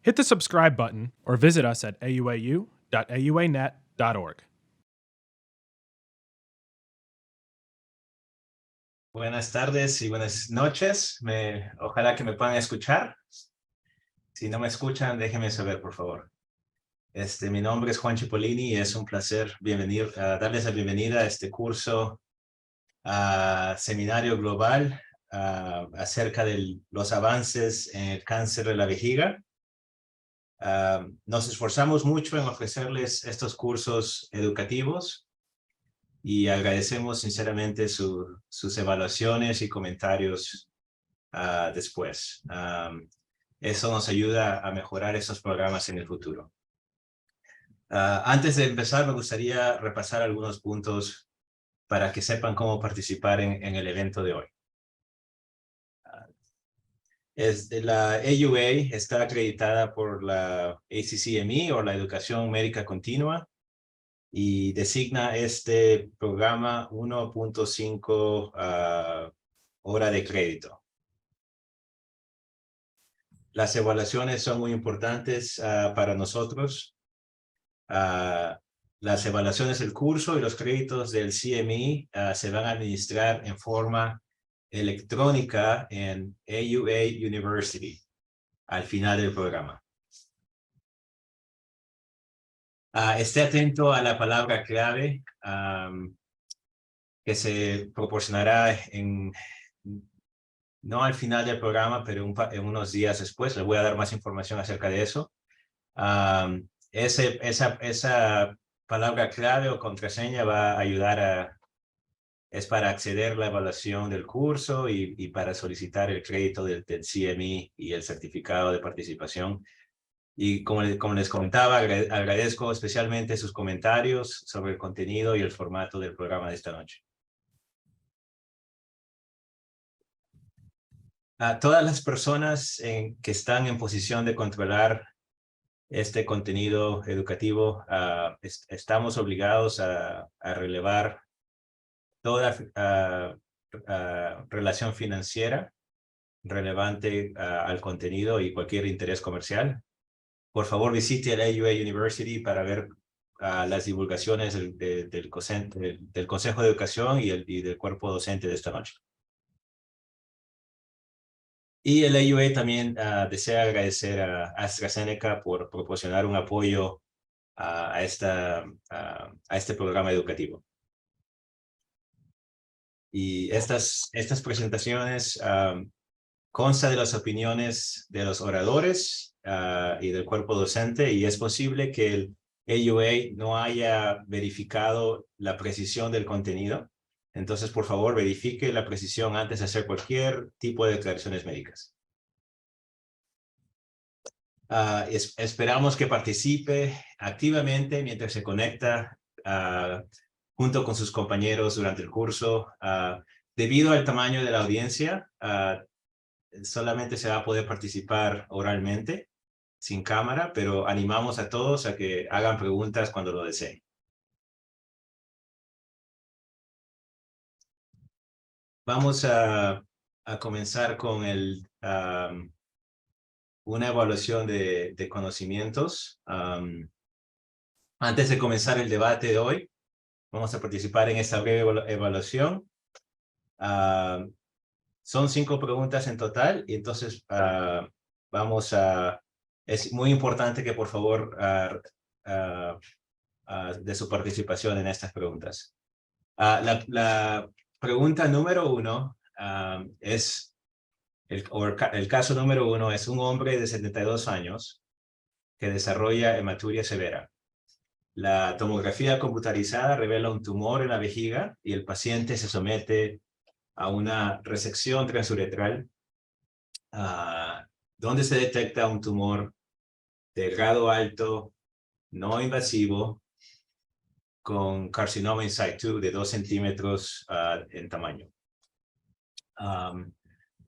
Hit the subscribe button or visit us at auau.auanet.org. Buenas tardes y buenas noches. Ojalá que me puedan escuchar. Si no me escuchan, déjenme saber, por favor. Mi nombre es Juan Cipollini y es un placer darles la bienvenida a este curso, seminario global acerca de los avances en el cáncer de la vejiga. Nos esforzamos mucho en ofrecerles estos cursos educativos y agradecemos sinceramente sus evaluaciones y comentarios después. Eso nos ayuda a mejorar esos programas en el futuro. Antes de empezar, me gustaría repasar algunos puntos para que sepan cómo participar en el evento de hoy. La AUA está acreditada por la ACCME o la Educación Médica Continua y designa este programa 1.5 hora de crédito. Las evaluaciones son muy importantes para nosotros. Las evaluaciones del curso y los créditos del CME se van a administrar en forma electrónica en AUA University al final del programa. Esté atento a la palabra clave que se proporcionará no al final del programa, pero en unos días después. Les voy a dar más información acerca de eso. Esa palabra clave o contraseña va a ayudar es para acceder a la evaluación del curso y para solicitar el crédito del CME y el certificado de participación. Y como les comentaba, agradezco especialmente sus comentarios sobre el contenido y el formato del programa de esta noche. Todas las personas que están en posición de controlar este contenido educativo, estamos obligados a relevar toda relación financiera relevante al contenido y cualquier interés comercial. Por favor, visite el AUA University para ver las divulgaciones del Consejo de Educación y del cuerpo docente de esta noche. Y el AUA también desea agradecer a AstraZeneca por proporcionar un apoyo a este programa educativo. Y estas presentaciones consta de las opiniones de los oradores y del cuerpo docente, y es posible que el AUA no haya verificado la precisión del contenido. Entonces, por favor, verifique la precisión antes de hacer cualquier tipo de declaraciones médicas. Esperamos que participe activamente mientras se conecta junto con sus compañeros durante el curso. Debido al tamaño de la audiencia, solamente se va a poder participar oralmente, sin cámara, pero animamos a todos a que hagan preguntas cuando lo deseen. Vamos a comenzar con una evaluación de conocimientos. Antes de comenzar el debate de hoy, vamos a participar en esta breve evaluación. Son 5 preguntas en total, y entonces es muy importante que por favor de su participación en estas preguntas. La pregunta número 1 es, el caso número 1 es un hombre de 72 años que desarrolla hematuria severa. La tomografía computarizada revela un tumor en la vejiga y el paciente se somete a una resección transuretral donde se detecta un tumor de grado alto, no invasivo, con carcinoma in situ de 2 centímetros en tamaño.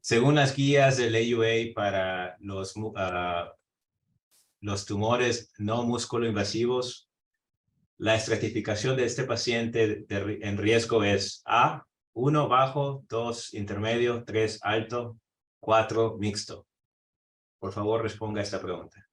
Según las guías del AUA para los tumores no músculo-invasivos, la estratificación de este paciente en riesgo es A, 1 bajo, 2 intermedio, 3 alto, 4 mixto. Por favor, responda a esta pregunta.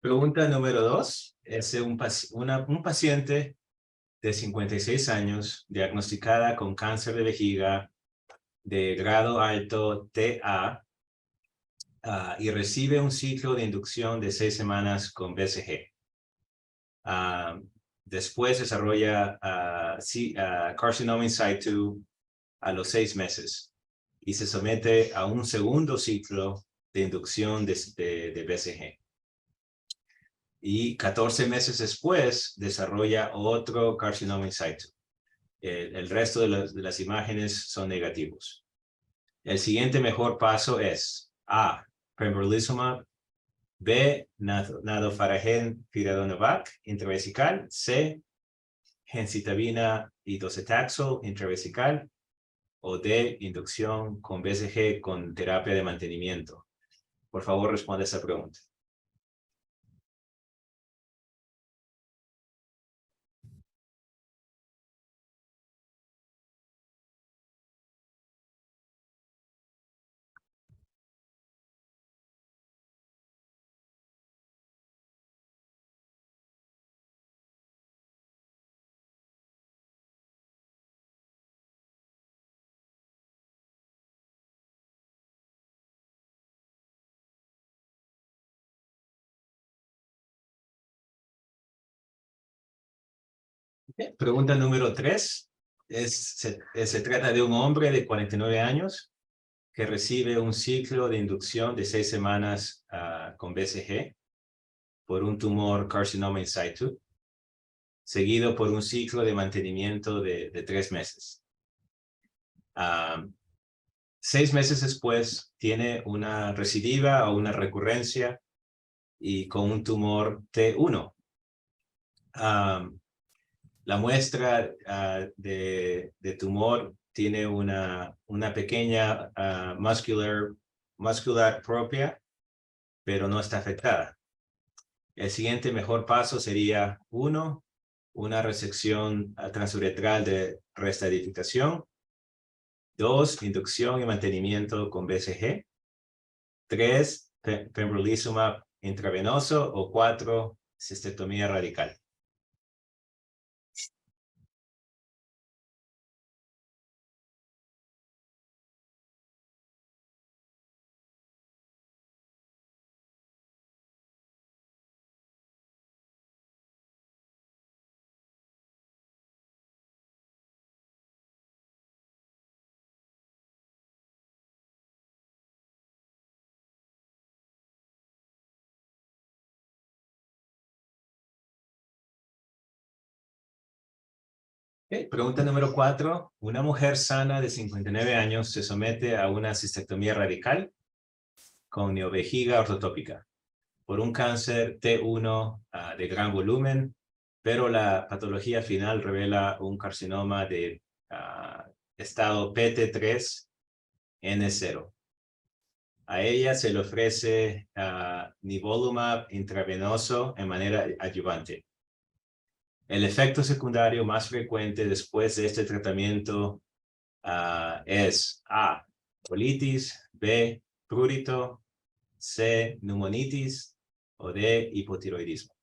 Pregunta número 2. Es un paciente de 56 años diagnosticada con cáncer de vejiga de grado alto TA y recibe un ciclo de inducción de 6 semanas con BCG. Después desarrolla carcinoma in situ a los 6 meses y se somete a un segundo ciclo de inducción de BCG. Y 14 meses después desarrolla otro carcinoma in situ. El resto de las imágenes son negativos. El siguiente mejor paso es A. Pembrolizumab, B. Nadofaragén firadonovac intravesical, C. Gencitabina y docetaxel intravesical, o D. Inducción con BCG con terapia de mantenimiento. Por favor, responde a esa pregunta. Pregunta número 3. Se trata de un hombre de 49 años que recibe un ciclo de inducción de 6 semanas con BCG por un tumor carcinoma in situ, seguido por un ciclo de mantenimiento de 3 meses. 6 meses después tiene una recidiva o una recurrencia y con un tumor T1. La muestra de tumor tiene una pequeña muscular propia, pero no está afectada. El siguiente mejor paso sería 1, una resección transuretral de reestadificación, 2, inducción y mantenimiento con BCG, 3, pembrolizumab intravenoso, o 4, cistectomía radical. Okay. Pregunta número 4. Una mujer sana de 59 años se somete a una cistectomía radical con neovejiga ortotópica por un cáncer T1 de gran volumen, pero la patología final revela un carcinoma de estado PT3 N0. A ella se le ofrece nivolumab intravenoso en manera adyuvante. El efecto secundario más frecuente después de este tratamiento es A. Colitis, B. Prurito, C. Pneumonitis, o D. Hipotiroidismo.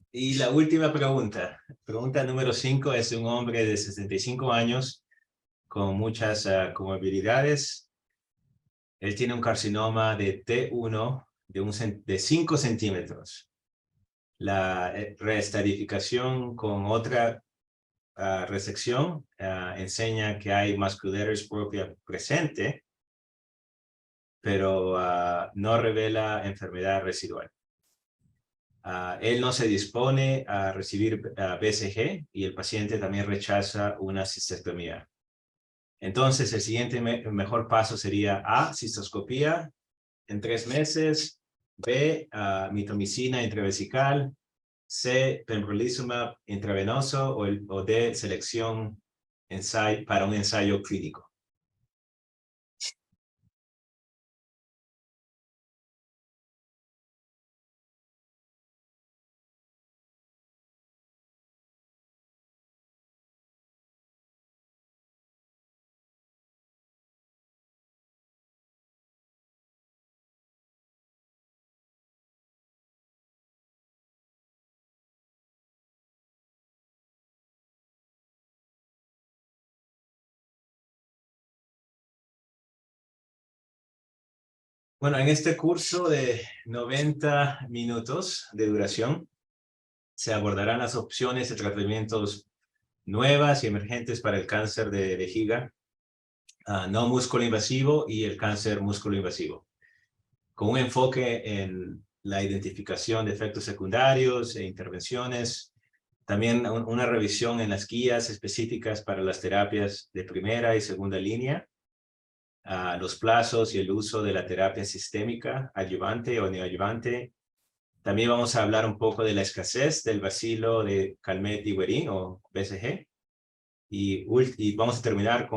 Y la última pregunta. Pregunta número 5 es de un hombre de 65 años con muchas comorbilidades. Él tiene un carcinoma de T1 de 5 centímetros. La reestadificación con otra resección enseña que hay vasculitis propia presente, pero no revela enfermedad residual. Él no se dispone a recibir BCG y el paciente también rechaza una cistectomía. Entonces, el siguiente mejor paso sería A, cistoscopía en 3 meses, B, mitomicina intravesical, C, pembrolizumab intravenoso o D, selección para un ensayo clínico. Bueno, en este curso de 90 minutos de duración, se abordarán las opciones de tratamientos nuevas y emergentes para el cáncer de vejiga, no músculo invasivo y el cáncer músculo invasivo, con un enfoque en la identificación de efectos secundarios e intervenciones, también una revisión en las guías específicas para las terapias de primera y segunda línea, los plazos y el uso de la terapia sistémica, adyuvante o neoadyuvante. También vamos a hablar un poco de la escasez del bacilo de Calmette-Guerin o BCG. Y vamos a terminar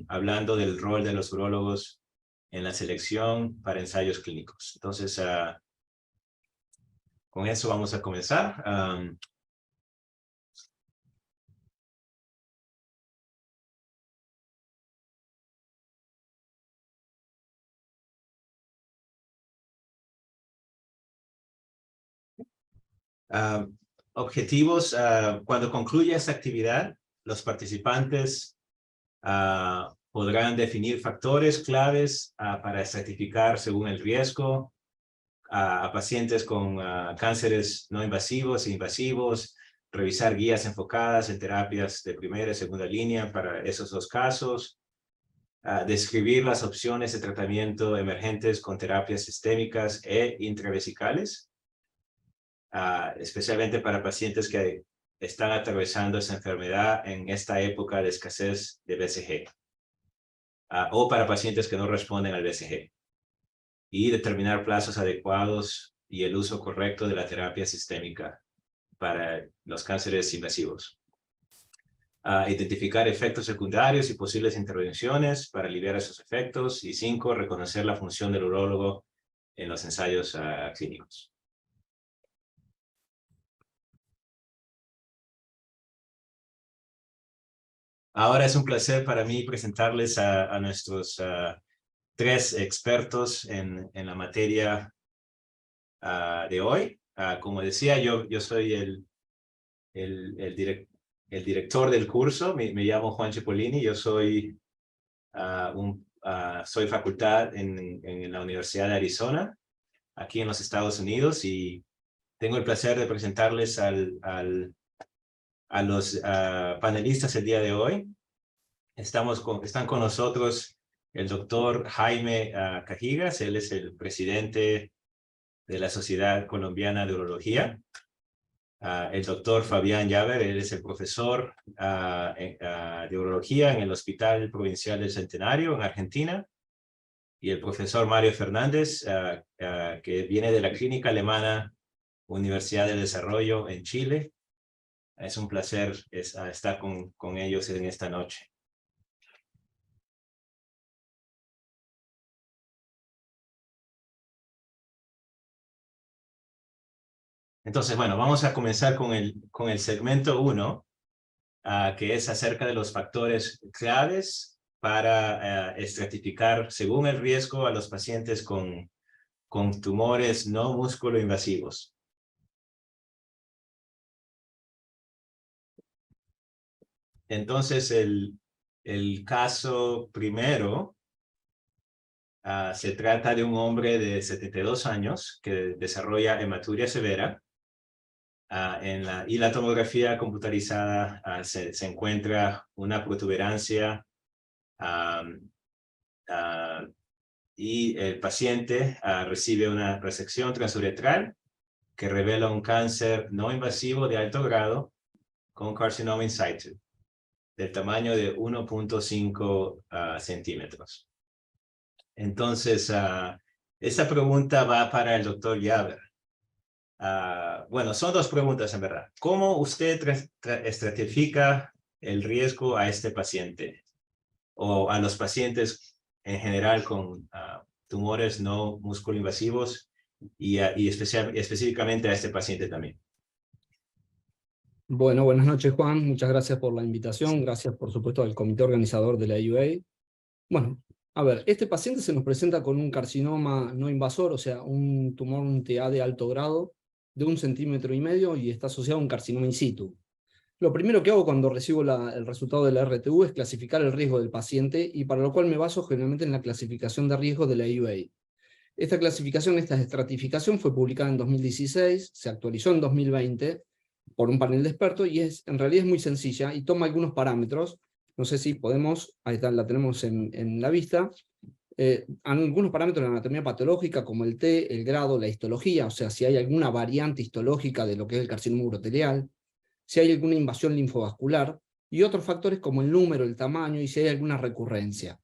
hablando del rol de los urólogos en la selección para ensayos clínicos. Entonces, con eso vamos a comenzar. Objetivos. Cuando concluya esta actividad, los participantes podrán definir factores claves para estratificar según el riesgo a pacientes con cánceres no invasivos e invasivos, revisar guías enfocadas en terapias de primera y segunda línea para esos 2 casos, describir las opciones de tratamiento emergentes con terapias sistémicas e intravesicales, especialmente para pacientes que están atravesando esa enfermedad en esta época de escasez de BCG, o para pacientes que no responden al BCG, y determinar plazos adecuados y el uso correcto de la terapia sistémica para los cánceres invasivos. Identificar efectos secundarios y posibles intervenciones para aliviar esos efectos. Y 5, reconocer la función del urólogo en los ensayos clínicos. Ahora es un placer para mí presentarles a nuestros 3 expertos en la materia de hoy. Como decía, yo soy el director del curso. Me llamo Juan Cipollini. Yo soy, soy facultad en la Universidad de Arizona, aquí en los Estados Unidos, y tengo el placer de presentarles a los panelistas el día de hoy. Están con nosotros el doctor Jaime Cajigas. Él es el presidente de la Sociedad Colombiana de Urología. El doctor Fabián Llaver, él es el profesor de urología en el Hospital Provincial del Centenario en Argentina. Y el profesor Mario Fernández, que viene de la Clínica Alemana Universidad del Desarrollo en Chile. Es un placer estar con ellos en esta noche. Entonces, bueno, vamos a comenzar con el segmento 1, que es acerca de los factores claves para estratificar según el riesgo a los pacientes con tumores no músculo invasivos. Entonces, el caso primero se trata de un hombre de 72 años que desarrolla hematuria severa. Y la tomografía computarizada se encuentra una protuberancia y el paciente recibe una resección transuretral que revela un cáncer no invasivo de alto grado con carcinoma in situ, del tamaño de 1.5 centímetros. Entonces, esta pregunta va para el doctor Yaver. Bueno, son dos preguntas en verdad. ¿Cómo usted estratifica el riesgo a este paciente o a los pacientes en general con tumores no musculoinvasivos y específicamente a este paciente también? Bueno, buenas noches, Juan. Muchas gracias por la invitación. Gracias, por supuesto, al comité organizador de la AUA. Bueno, a ver, este paciente se nos presenta con un carcinoma no invasor, o sea, un tumor, un TA de alto grado, de 1,5 centímetros y está asociado a un carcinoma in situ. Lo primero que hago cuando recibo el resultado de la RTU es clasificar el riesgo del paciente, y para lo cual me baso generalmente en la clasificación de riesgo de la AUA. Esta clasificación, esta estratificación fue publicada en 2016, se actualizó en 2020 por un panel de expertos, y en realidad es muy sencilla y toma algunos parámetros. No sé si podemos, ahí está, la tenemos en la vista, algunos parámetros de la anatomía patológica, como el T, el grado, la histología, o sea, si hay alguna variante histológica de lo que es el carcinoma urotelial, si hay alguna invasión linfovascular, y otros factores como el número, el tamaño, y si hay alguna recurrencia.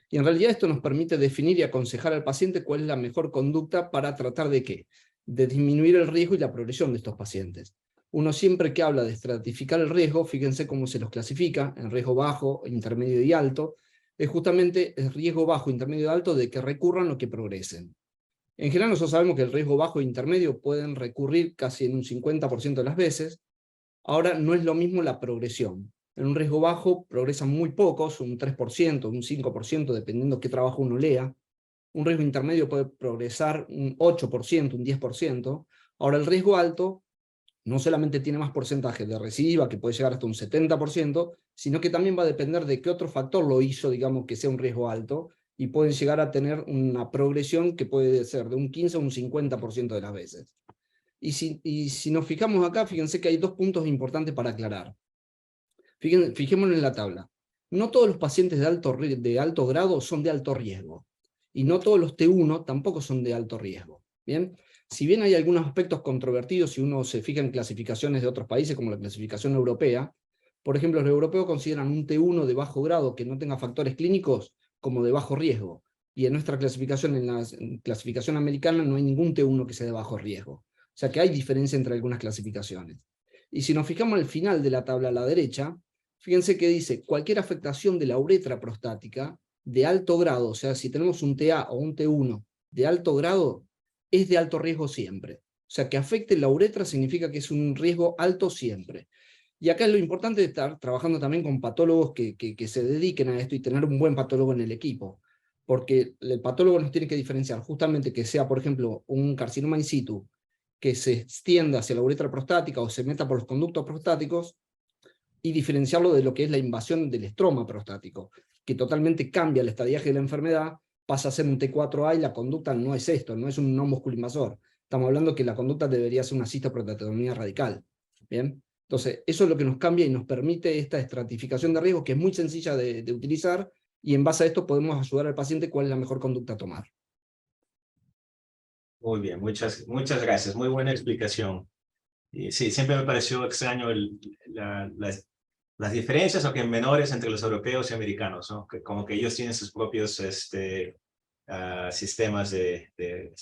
Y en realidad esto nos permite definir y aconsejar al paciente cuál es la mejor conducta para tratar de ¿qué? De disminuir el riesgo y la progresión de estos pacientes. Uno siempre que habla de estratificar el riesgo, fíjense cómo se los clasifica, en riesgo bajo, intermedio y alto, es justamente el riesgo bajo, intermedio y alto de que recurran o que progresen. En general nosotros sabemos que el riesgo bajo e intermedio pueden recurrir casi en un 50% de las veces. Ahora no es lo mismo la progresión. En un riesgo bajo progresan muy pocos, un 3%, un 5%, dependiendo qué trabajo uno lea. Un riesgo intermedio puede progresar un 8%, un 10%. Ahora el riesgo alto no solamente tiene más porcentaje de recidiva, que puede llegar hasta un 70%, sino que también va a depender de qué otro factor lo hizo, digamos, que sea un riesgo alto, y pueden llegar a tener una progresión que puede ser de un 15 a un 50% de las veces. Y si nos fijamos acá, fíjense que hay dos puntos importantes para aclarar. Fijémonos en la tabla. No todos los pacientes de alto grado son de alto riesgo, y no todos los T1 tampoco son de alto riesgo. ¿Bien? Si bien hay algunos aspectos controvertidos, si uno se fija en clasificaciones de otros países, como la clasificación europea, por ejemplo, los europeos consideran un T1 de bajo grado que no tenga factores clínicos como de bajo riesgo, y en nuestra clasificación, en la clasificación americana, no hay ningún T1 que sea de bajo riesgo. O sea que hay diferencia entre algunas clasificaciones. Y si nos fijamos al final de la tabla a la derecha, fíjense que dice cualquier afectación de la uretra prostática de alto grado, o sea, si tenemos un TA o un T1 de alto grado, es de alto riesgo siempre. O sea, que afecte la uretra significa que es un riesgo alto siempre. Y acá es lo importante de estar trabajando también con patólogos que se dediquen a esto, y tener un buen patólogo en el equipo. Porque el patólogo nos tiene que diferenciar justamente que sea, por ejemplo, un carcinoma in situ que se extienda hacia la uretra prostática o se meta por los conductos prostáticos, y diferenciarlo de lo que es la invasión del estroma prostático, que totalmente cambia el estadiaje de la enfermedad, pasa a ser un T4A, y la conducta no es esto, no es un no musculoinvasor. Estamos hablando que la conducta debería ser una cistoprostatomía radical. ¿Bien? Entonces, eso es lo que nos cambia y nos permite esta estratificación de riesgo, que es muy sencilla de utilizar, y en base a esto podemos ayudar al paciente cuál es la mejor conducta a tomar. Muy bien, muchas gracias. Muy buena explicación. Y sí, siempre me pareció extraño las diferencias, aunque menores, entre los europeos y americanos, ¿no? Que como que ellos tienen sus propios sistemas de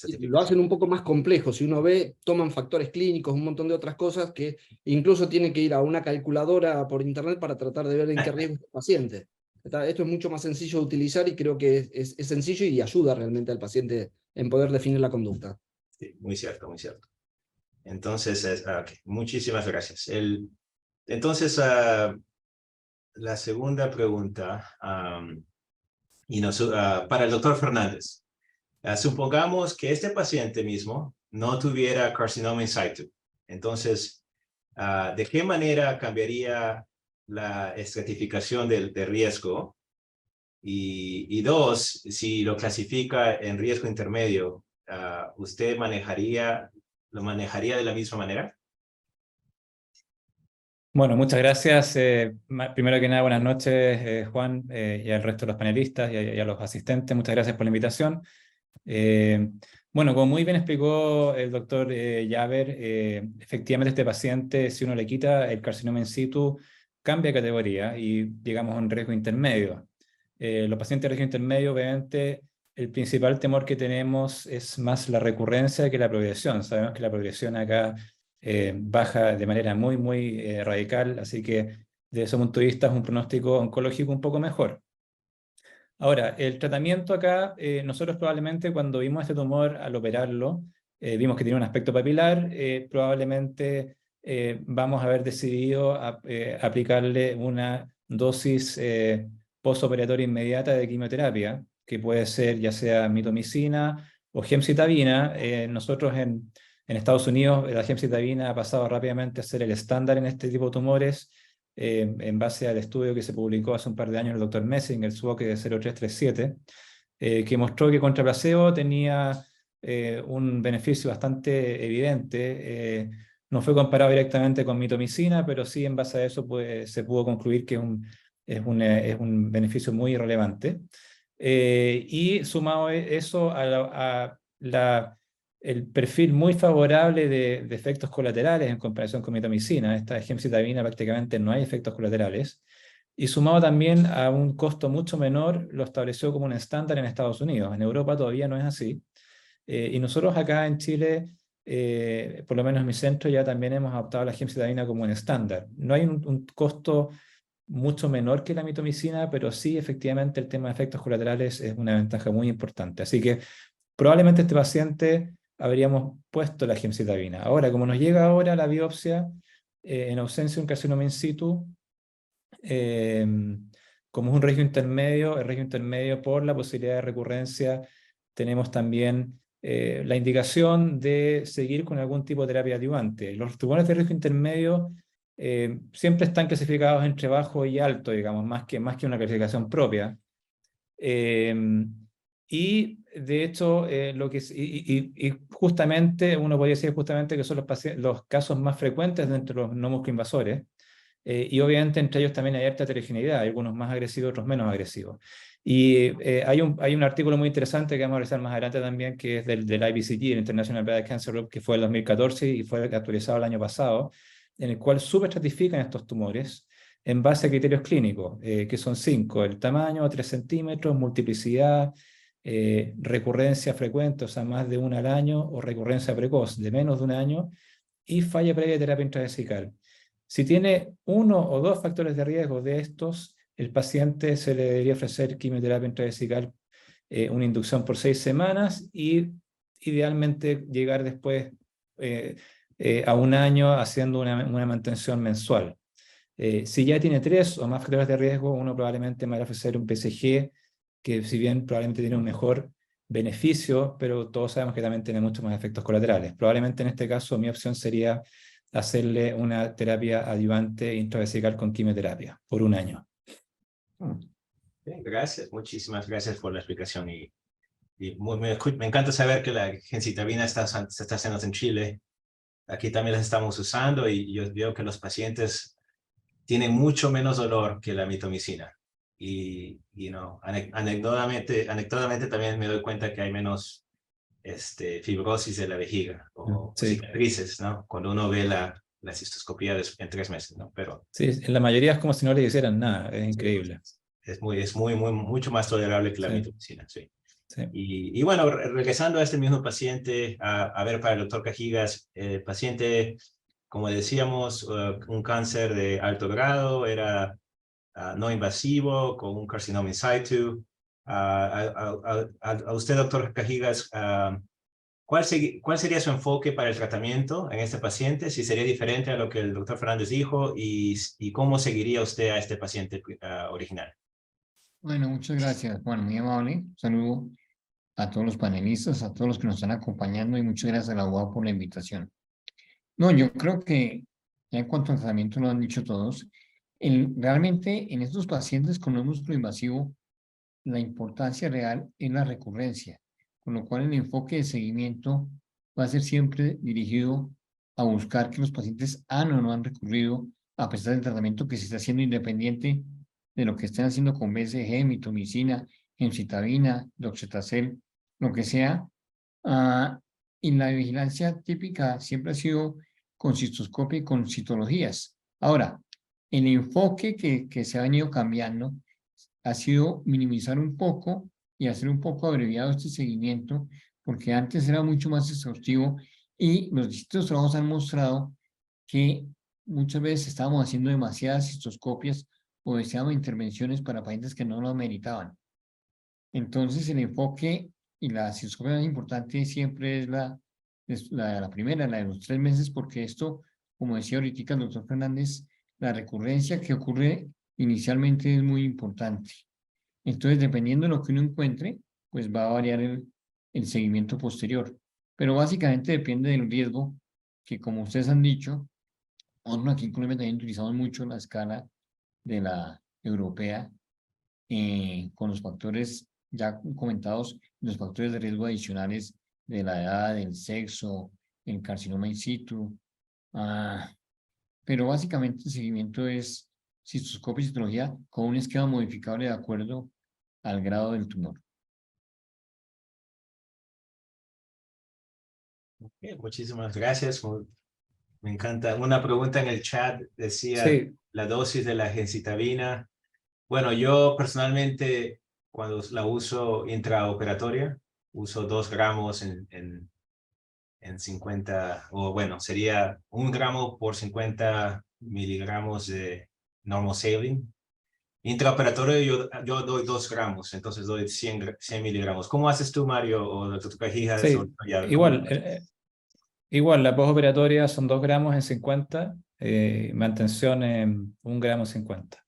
Y lo hacen un poco más complejo. Si uno ve, toman factores clínicos, un montón de otras cosas, que incluso tiene que ir a una calculadora por internet para tratar de ver en qué riesgo está el paciente. Esto es mucho más sencillo de utilizar, y creo que es sencillo y ayuda realmente al paciente en poder definir la conducta. Sí, muy cierto, muy cierto. Entonces, okay, muchísimas gracias. Entonces, la segunda pregunta para el doctor Fernández. Supongamos que este paciente mismo no tuviera carcinoma in situ. Entonces, ¿de qué manera cambiaría la estratificación de riesgo? Y dos, si lo clasifica en riesgo intermedio, ¿usted lo manejaría de la misma manera? Bueno, muchas gracias. Primero que nada, buenas noches, Juan, y al resto de los panelistas y a los asistentes. Muchas gracias por la invitación. Bueno, como muy bien explicó el doctor Jaber, efectivamente este paciente, si uno le quita el carcinoma in situ, cambia de categoría y llegamos a un riesgo intermedio. Los pacientes de riesgo intermedio, obviamente, el principal temor que tenemos es más la recurrencia que la progresión. Sabemos que la progresión acá baja de manera muy radical, así que desde ese punto de vista es un pronóstico oncológico un poco mejor. Ahora, el tratamiento acá, nosotros probablemente cuando vimos este tumor al operarlo, vimos que tiene un aspecto papilar, probablemente vamos a haber decidido aplicarle una dosis postoperatoria inmediata de quimioterapia, que puede ser ya sea mitomicina o gemcitabina. Nosotros en Estados Unidos la gemcitabina ha pasado rápidamente a ser el estándar en este tipo de tumores, en base al estudio que se publicó hace un par de años el doctor Messing, el SWOG de 0337, que mostró que contra placebo tenía un beneficio bastante evidente. No fue comparado directamente con mitomicina, pero sí en base a eso se pudo concluir que es un beneficio muy relevante. Y sumado eso a el perfil muy favorable de efectos colaterales en comparación con mitomicina. Esta gemcitabina prácticamente no hay efectos colaterales. Y sumado también a un costo mucho menor, lo estableció como un estándar en Estados Unidos. En Europa todavía no es así. Y nosotros acá en Chile, por lo menos en mi centro, ya también hemos adoptado la gemcitabina como un estándar. No hay un costo mucho menor que la mitomicina, pero sí efectivamente el tema de efectos colaterales es una ventaja muy importante. Así que probablemente este paciente habríamos puesto la gemcitabina. Ahora, como nos llega ahora la biopsia, en ausencia de un carcinoma in situ, como es un riesgo intermedio, el riesgo intermedio por la posibilidad de recurrencia, tenemos también la indicación de seguir con algún tipo de terapia adyuvante. Los tumores de riesgo intermedio siempre están clasificados entre bajo y alto, digamos, más que una clasificación propia. Y de hecho, justamente uno podría decir justamente que son los casos más frecuentes dentro de los no muscoinvasores. Y obviamente entre ellos también hay harta heterogeneidad, hay algunos más agresivos, otros menos agresivos. Y hay un artículo muy interesante que vamos a revisar más adelante también, que es del IBCG, el International Bladder Cancer Group, que fue el 2014 y fue actualizado el año pasado, en el cual subestratifican estos tumores en base a criterios clínicos, que son 5: el tamaño, 3 centímetros, multiplicidad, recurrencia frecuente, o sea, más de una al año, o recurrencia precoz, de menos de un año, y falla previa de terapia intravesical. Si tiene 1 o 2 factores de riesgo de estos, el paciente se le debería ofrecer quimioterapia intravesical, una inducción por 6 semanas, y idealmente llegar después a un año haciendo una mantención mensual. Si ya tiene 3 o más factores de riesgo, uno probablemente me va a ofrecer un PSG, que si bien probablemente tiene un mejor beneficio, pero todos sabemos que también tiene muchos más efectos colaterales. Probablemente en este caso mi opción sería hacerle una terapia adyuvante intravesical con quimioterapia por un año. Bien, gracias, muchísimas gracias por la explicación y me encanta saber que la gemcitabina se está haciendo en Chile. Aquí también las estamos usando y yo veo que los pacientes tienen mucho menos dolor que la mitomicina. Y anecdóticamente también me doy cuenta que hay menos fibrosis de la vejiga o cicatrices, ¿no? Cuando uno ve la cistoscopía en 3 meses, ¿no? Pero sí, en la mayoría es como si no le hicieran nada, es increíble. Es mucho más tolerable que la mitomicina, sí. Sí. Y bueno, regresando a este mismo paciente, a ver para el doctor Cajigas, el paciente, como decíamos, un cáncer de alto grado, era no invasivo, con un carcinoma in situ. A usted, doctor Cajigas, ¿cuál sería su enfoque para el tratamiento en este paciente? Si sería diferente a lo que el doctor Fernández dijo, y cómo seguiría usted a este paciente original. Bueno, muchas gracias, Juan, muy amable. Un saludo a todos los panelistas, a todos los que nos están acompañando y muchas gracias a la UAB por la invitación. No, yo creo que ya en cuanto al tratamiento lo han dicho todos. Realmente en estos pacientes con músculo invasivo, la importancia real es la recurrencia, con lo cual el enfoque de seguimiento va a ser siempre dirigido a buscar que los pacientes han o no han recurrido, a pesar del tratamiento que se está haciendo independiente de lo que estén haciendo con BCG, mitomicina, gemcitabina, doxetacel lo que sea. Y la vigilancia típica siempre ha sido con cistoscopia y con citologías. Ahora, el enfoque que se ha venido cambiando ha sido minimizar un poco y hacer un poco abreviado este seguimiento, porque antes era mucho más exhaustivo y los distintos trabajos han mostrado que muchas veces estábamos haciendo demasiadas cistoscopias o deseábamos intervenciones para pacientes que no lo meritaban. Entonces, el enfoque y la cistoscopia más importante siempre es la primera, la de los 3 meses, porque esto, como decía ahorita el doctor Fernández, la recurrencia que ocurre inicialmente es muy importante. Entonces, dependiendo de lo que uno encuentre, pues va a variar el seguimiento posterior. Pero básicamente depende del riesgo, que como ustedes han dicho, nosotros aquí en Colombia también utilizamos mucho la escala de la europea, con los factores ya comentados, los factores de riesgo adicionales de la edad, el sexo, el carcinoma in situ. Pero básicamente el seguimiento es cistoscopia y citología con un esquema modificable de acuerdo al grado del tumor. Muchísimas gracias. Me encanta. Una pregunta en el chat decía Sí, la dosis de la gencitabina. Bueno, yo personalmente cuando la uso intraoperatoria, uso 2 gramos en 50, o bueno, sería 1 gramo por 50 miligramos de normal saline. Intraoperatorio yo doy 2 gramos, entonces doy 100 miligramos. ¿Cómo haces tú, Mario, o doctor Cajijas? sí, igual, igual la postoperatoria son 2 gramos en 50, mantención en 1 gramo en 50.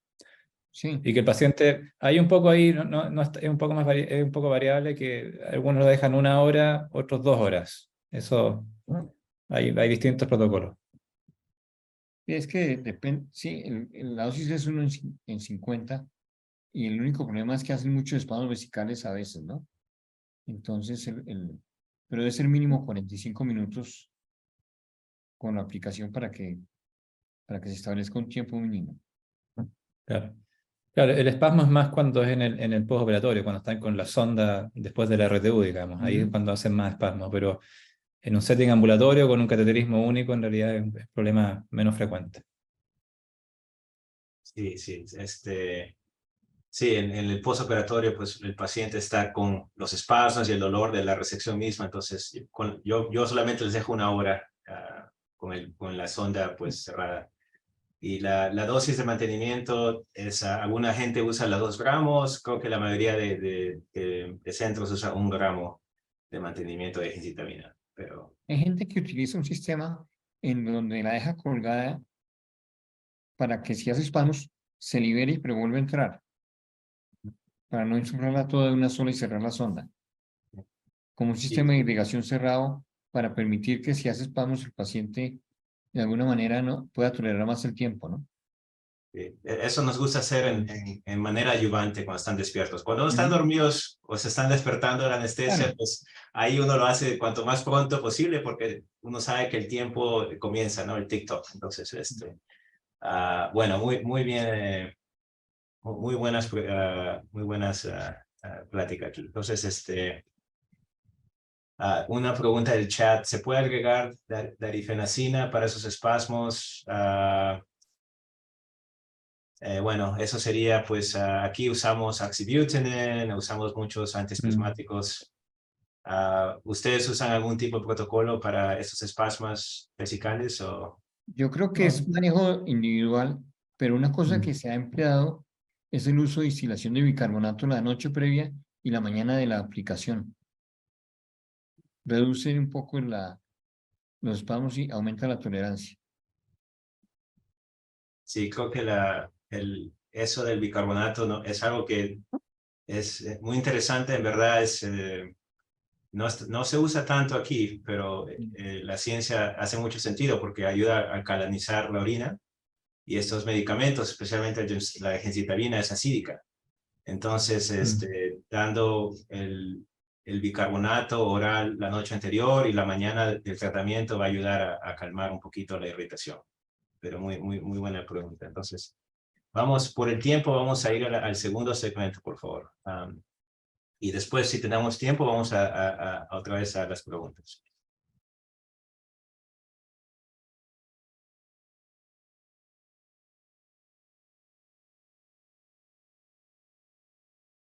Sí, Y que el paciente, hay un poco ahí, es un poco más es un poco variable, que algunos lo dejan 1 hora, otros 2 horas. Eso, hay distintos protocolos. es que depende, sí, la dosis es 1 en 50 y el único problema es que hacen muchos espasmos vesicales a veces, ¿no? Entonces, pero debe ser mínimo 45 minutos con la aplicación para que se establezca un tiempo mínimo. Claro. Claro, el espasmo es más cuando es en el postoperatorio, cuando están con la sonda después de la RTU, digamos. Ahí es cuando hacen más espasmo, pero en un setting ambulatorio con un cateterismo único, en realidad es un problema menos frecuente. Sí, sí, sí, en el postoperatorio, pues el paciente está con los espasmos y el dolor de la resección misma, entonces yo solamente les dejo 1 hora con la sonda pues cerrada. Y la dosis de mantenimiento es, alguna gente usa los 2 gramos, creo que la mayoría de centros usa 1 gramo de mantenimiento de gencitabina, pero Hay gente que utiliza un sistema en donde la deja colgada para que si hace espasmos se libere pero vuelve a entrar, para no insuflarla toda de una sola y cerrar la sonda, como un sistema de irrigación cerrado para permitir que si hace espasmos el paciente de alguna manera no pueda tolerar más el tiempo, ¿no? eso nos gusta hacer en manera ayudante cuando están despiertos. Cuando no están dormidos o se están despertando de la anestesia, Claro. pues ahí uno lo hace cuanto más pronto posible porque uno sabe que el tiempo comienza, ¿no? El TikTok. Entonces, bueno, muy bien, muy buenas pláticas aquí. Entonces, una pregunta del chat, ¿se puede agregar darifenacina para esos espasmos? Bueno, eso sería, pues, aquí usamos oxybutynin, usamos muchos antiespasmáticos. ¿Ustedes usan algún tipo de protocolo para estos espasmos vesicales o...? Yo creo que es manejo individual, pero una cosa que se ha empleado es el uso de destilación de bicarbonato la noche previa y la mañana de la aplicación. Reduce un poco los espasmos y aumenta la tolerancia. Sí, creo que eso del bicarbonato no, es algo que es muy interesante, en verdad no se usa tanto aquí, pero la ciencia hace mucho sentido porque ayuda a alcalinizar la orina y estos medicamentos, especialmente la gencitabina, es acídica. Entonces, dando el bicarbonato oral la noche anterior y la mañana del tratamiento va a ayudar a calmar un poquito la irritación. Pero muy buena pregunta. Entonces, vamos, por el tiempo, vamos a ir al segundo segmento, por favor. Y después, si tenemos tiempo, vamos otra vez a las preguntas.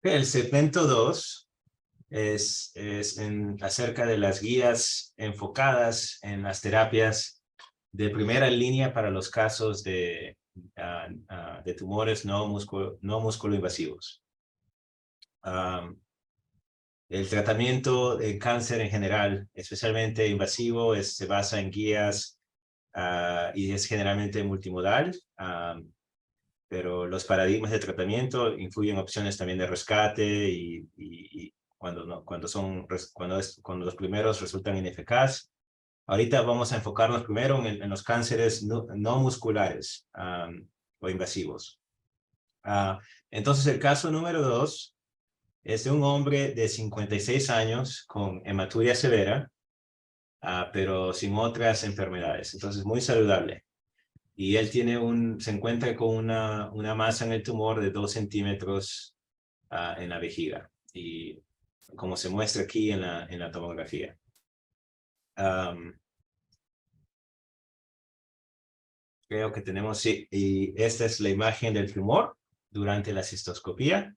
El segmento 2 es acerca de las guías enfocadas en las terapias de primera línea para los casos de tumores no músculo-invasivos. El tratamiento de cáncer en general, especialmente invasivo, se basa en guías y es generalmente multimodal. Pero los paradigmas de tratamiento incluyen opciones también de rescate y cuando los primeros resultan ineficaz. Ahorita vamos a enfocarnos primero en los cánceres no musculares o invasivos. Entonces, el caso número 2 es de un hombre de 56 años con hematuria severa, pero sin otras enfermedades. Entonces, muy saludable. Y él se encuentra con una masa en el tumor de 2 centímetros en la vejiga, y como se muestra aquí en la tomografía. Creo que tenemos, sí, y esta es la imagen del tumor durante la cistoscopía.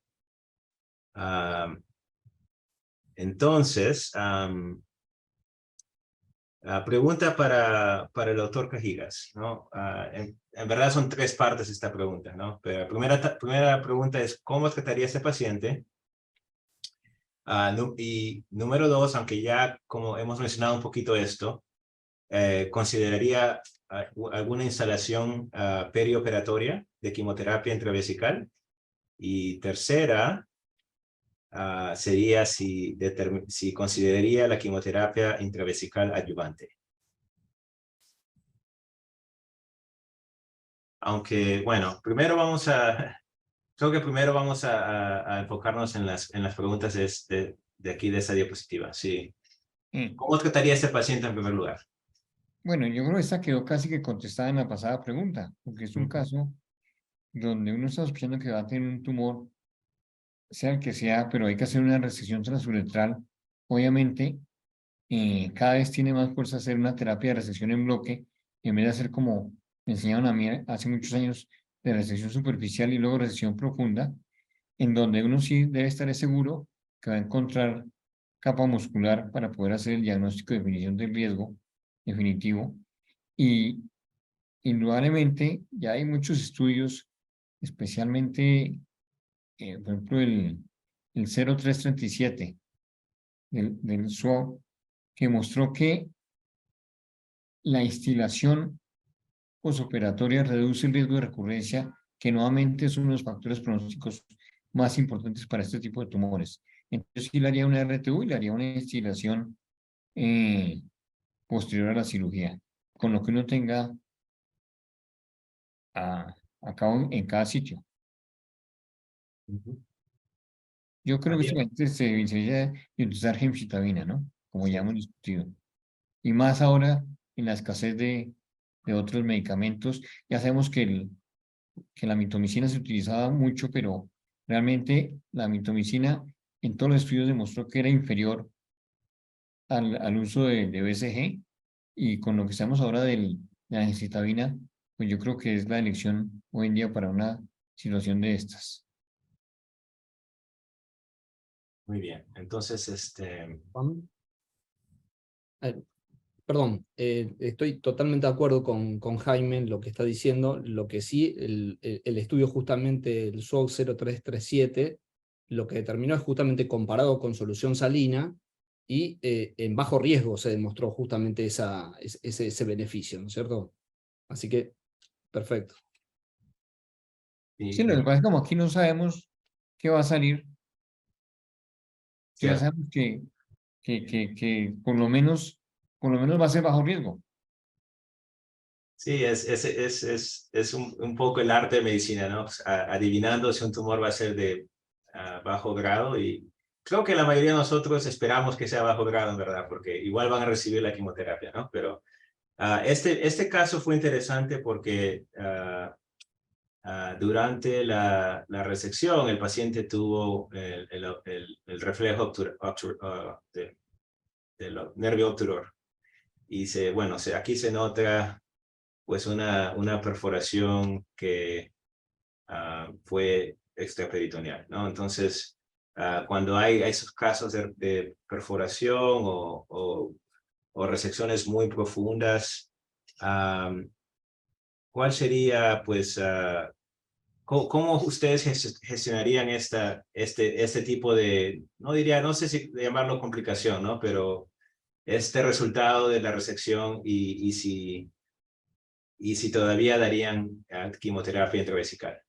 Entonces, pregunta para el doctor Cajigas, ¿no? En verdad son 3 partes esta pregunta, ¿no? Pero la primera pregunta es, ¿cómo trataría a este paciente? Y número 2, aunque ya como hemos mencionado un poquito esto, ¿consideraría alguna instalación perioperatoria de quimioterapia intravesical? Y tercera, sería si consideraría la quimioterapia intravesical adyuvante. Aunque, bueno, creo que primero vamos a enfocarnos en las preguntas de aquí, de esa diapositiva. Sí. ¿Cómo trataría a este paciente en primer lugar? Bueno, yo creo que esta quedó casi que contestada en la pasada pregunta, porque es un caso donde uno está sospechando que va a tener un tumor, sea el que sea, pero hay que hacer una resección transuretral. Obviamente, cada vez tiene más fuerza hacer una terapia de resección en bloque, en vez de hacer como me enseñaron a mí hace muchos años, de resección superficial y luego resección profunda, en donde uno sí debe estar seguro que va a encontrar capa muscular para poder hacer el diagnóstico de definición del riesgo definitivo. Y indudablemente ya hay muchos estudios, especialmente, por ejemplo, el 0337 del SWOG, que mostró que la instilación posoperatoria reduce el riesgo de recurrencia, que nuevamente es uno de los factores pronósticos más importantes para este tipo de tumores. Entonces, sí le haría una RTU y le haría una instilación posterior a la cirugía, con lo que uno tenga a cabo en cada sitio. Yo creo que este se debería utilizar gemcitabina, ¿no? Como ya hemos discutido. Y más ahora, en la escasez de otros medicamentos. Ya sabemos que la mitomicina se utilizaba mucho, pero realmente la mitomicina en todos los estudios demostró que era inferior al uso de BCG, y con lo que estamos ahora de la gemcitabina, pues yo creo que es la elección hoy en día para una situación de estas. Muy bien, entonces, Juan. Perdón, estoy totalmente de acuerdo con Jaime en lo que está diciendo. Lo que sí, el estudio justamente, el SWOG 0337, lo que determinó es justamente comparado con solución salina, y en bajo riesgo se demostró justamente ese beneficio, ¿no es cierto? Así que, perfecto. Sí, lo que pasa es que como aquí no sabemos qué va a salir, ya sabemos que por lo menos va a ser bajo riesgo. Sí, es un poco el arte de medicina, ¿no? Adivinando si un tumor va a ser de bajo grado, y creo que la mayoría de nosotros esperamos que sea bajo grado, en verdad, porque igual van a recibir la quimioterapia, ¿no? Pero este caso fue interesante porque Durante la resección, el paciente tuvo el reflejo del nervio obturador. Y aquí se nota pues una perforación que fue extraperitoneal, ¿no? Entonces, cuando hay esos casos de perforación o resecciones muy profundas, ¿cuál sería, pues, cómo ustedes gestionarían este tipo de, no sé si llamarlo complicación, ¿no? Pero este resultado de la resección y si todavía darían quimioterapia intravesical?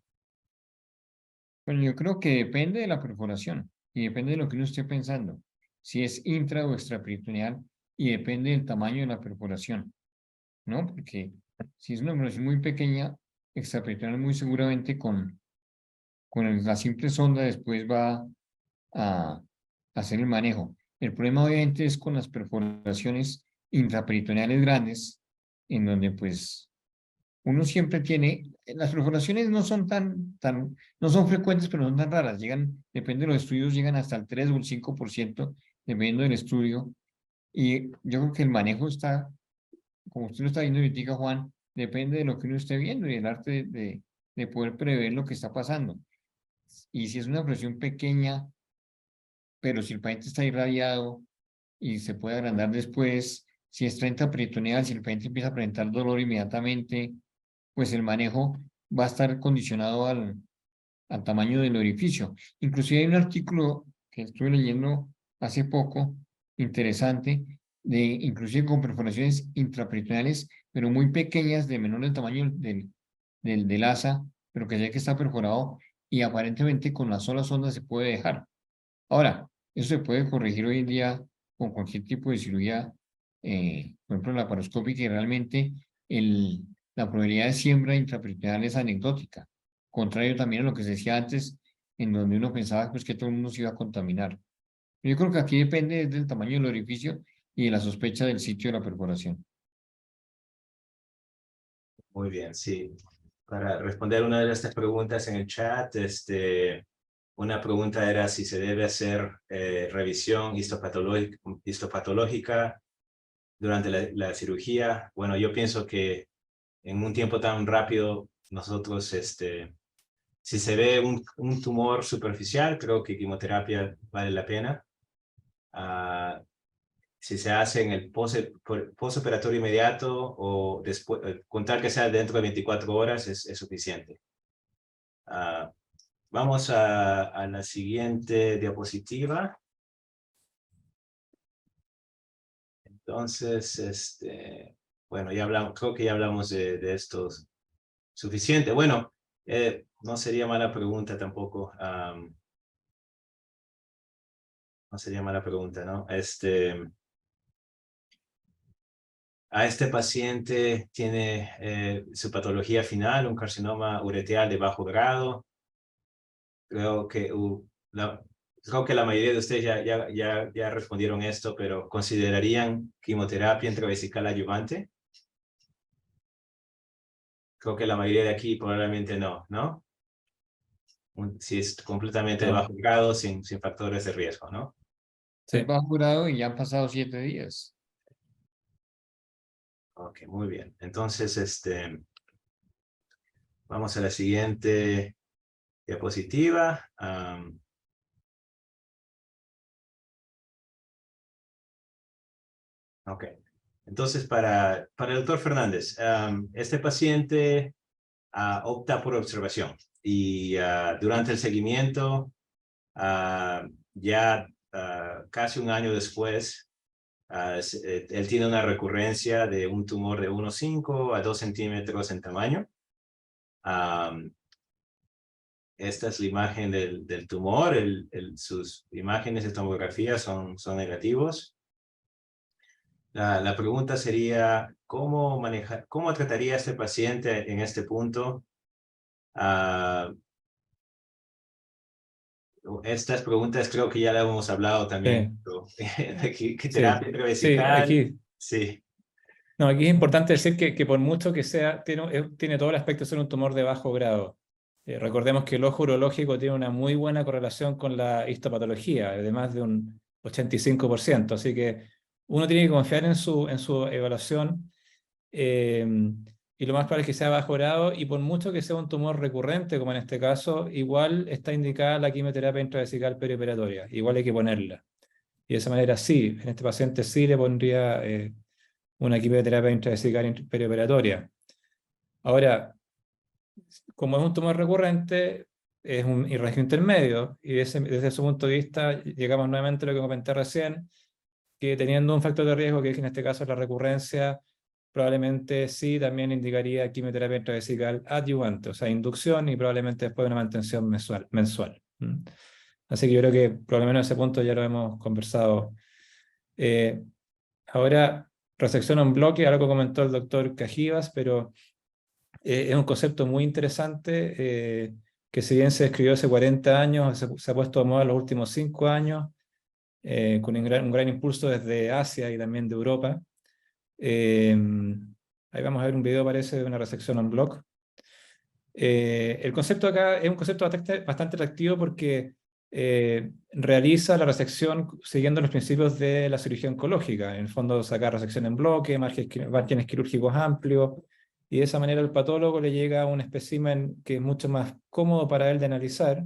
Bueno, yo creo que depende de la perforación y depende de lo que uno esté pensando, si es intra o extraperitoneal, y depende del tamaño de la perforación, ¿no? Porque si es una perforación muy pequeña, extraperitoneal muy seguramente con la simple sonda después va a hacer el manejo. El problema obviamente es con las perforaciones intraperitoneales grandes, en donde pues uno siempre tiene, las perforaciones no son no son frecuentes, pero no son tan raras, depende de los estudios, llegan hasta el 3 o el 5%, dependiendo del estudio, y yo creo que el manejo está, como usted lo está viendo ahorita, Juan, depende de lo que uno esté viendo y del arte de poder prever lo que está pasando. Y si es una presión pequeña, pero si el paciente está irradiado y se puede agrandar después, si es 30 peritoneal, si el paciente empieza a presentar dolor inmediatamente, pues el manejo va a estar condicionado al tamaño del orificio. Inclusive hay un artículo que estuve leyendo hace poco, interesante, inclusive con perforaciones intraperitoneales, pero muy pequeñas, de menor del tamaño del asa, pero que ya que está perforado y aparentemente con las solas ondas se puede dejar. Ahora, eso se puede corregir hoy en día con cualquier tipo de cirugía, por ejemplo, laparoscópica, y realmente la probabilidad de siembra intraperitoneal es anecdótica, contrario también a lo que se decía antes, en donde uno pensaba pues, que todo el mundo se iba a contaminar. Yo creo que aquí depende del tamaño del orificio y de la sospecha del sitio de la perforación. Muy bien, sí. Para responder una de estas preguntas en el chat, una pregunta era si se debe hacer revisión histopatológica durante la cirugía. Bueno, yo pienso que en un tiempo tan rápido, nosotros, si se ve un tumor superficial, creo que quimioterapia vale la pena. Si se hace en el postoperatorio inmediato o después, contar que sea dentro de 24 horas es suficiente. Vamos a la siguiente diapositiva. Entonces, bueno, creo que ya hablamos de esto suficiente. Bueno, no sería mala pregunta tampoco. No sería mala pregunta, ¿no? A este paciente tiene su patología final, un carcinoma ureteral de bajo grado. Creo que la mayoría de ustedes ya respondieron esto, pero ¿considerarían quimioterapia intravesical adyuvante? Creo que la mayoría de aquí probablemente no, ¿no? Si es completamente de bajo grado, sin factores de riesgo, ¿no? Sí. Va jurado y ya han pasado 7 días. Ok, muy bien. Entonces, vamos a la siguiente diapositiva. Ok. Entonces, para el doctor Fernández, este paciente opta por observación y durante el seguimiento, ya casi un año después, él tiene una recurrencia de un tumor de 1,5 a 2 centímetros en tamaño. Esta es la imagen del tumor. Sus imágenes de tomografía son negativos. La pregunta sería, ¿cómo trataría a este paciente en este punto? Estas preguntas creo que ya las hemos hablado también. ¿Qué terapia intravesical? aquí. Sí. No, aquí es importante decir que por mucho que sea, tiene todo el aspecto de ser un tumor de bajo grado. Recordemos que el ojo urológico tiene una muy buena correlación con la histopatología, de más de un 85%, así que uno tiene que confiar en su evaluación, y lo más probable es que sea bajo grado, y por mucho que sea un tumor recurrente, como en este caso, igual está indicada la quimioterapia intravesical perioperatoria, igual hay que ponerla. Y de esa manera sí, en este paciente sí le pondría una quimioterapia intravesical perioperatoria. Ahora, como es un tumor recurrente, es un irragio intermedio, y desde ese punto de vista llegamos nuevamente a lo que comenté recién, que teniendo un factor de riesgo, que en este caso es la recurrencia, probablemente sí también indicaría quimioterapia intravesical adyuvante, o sea, inducción y probablemente después una mantención mensual. Así que yo creo que por lo menos ese punto ya lo hemos conversado. Ahora, resección en bloque, algo comentó el doctor Cajivas, pero es un concepto muy interesante, que si bien se escribió hace 40 años, se ha puesto de moda en los últimos 5 años, con un gran impulso desde Asia y también de Europa. Ahí vamos a ver un video, parece, de una resección en block. El concepto acá es un concepto bastante atractivo porque realiza la resección siguiendo los principios de la cirugía oncológica. En el fondo, sacar resección en bloque, márgenes quirúrgicos amplios, y de esa manera el patólogo le llega a un espécimen que es mucho más cómodo para él de analizar,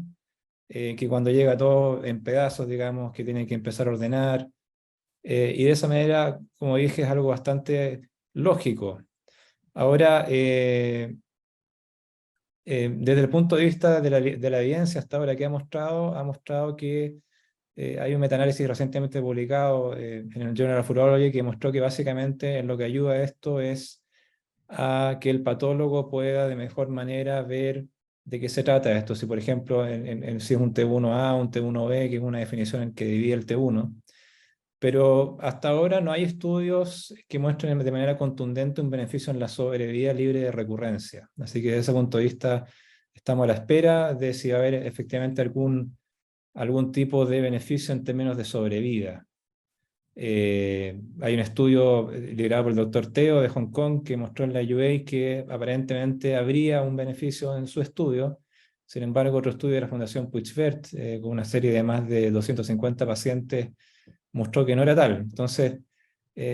que cuando llega todo en pedazos, digamos, que tiene que empezar a ordenar. Y de esa manera, como dije, es algo bastante lógico. Ahora, desde el punto de vista de la evidencia hasta ahora que ha mostrado que hay un metaanálisis recientemente publicado en el Journal of Urology que mostró que básicamente en lo que ayuda a esto es a que el patólogo pueda de mejor manera ver de qué se trata esto. Si por ejemplo, si es un T1A, un T1B, que es una definición en que divide el T1. Pero hasta ahora no hay estudios que muestren de manera contundente un beneficio en la sobrevida libre de recurrencia. Así que desde ese punto de vista estamos a la espera de si va a haber efectivamente algún tipo de beneficio en términos de sobrevida. Hay un estudio liderado por el Dr. Teo de Hong Kong que mostró en la UA que aparentemente habría un beneficio en su estudio. Sin embargo, otro estudio de la Fundación Puigvert, con una serie de más de 250 pacientes, mostró que no era tal. Entonces,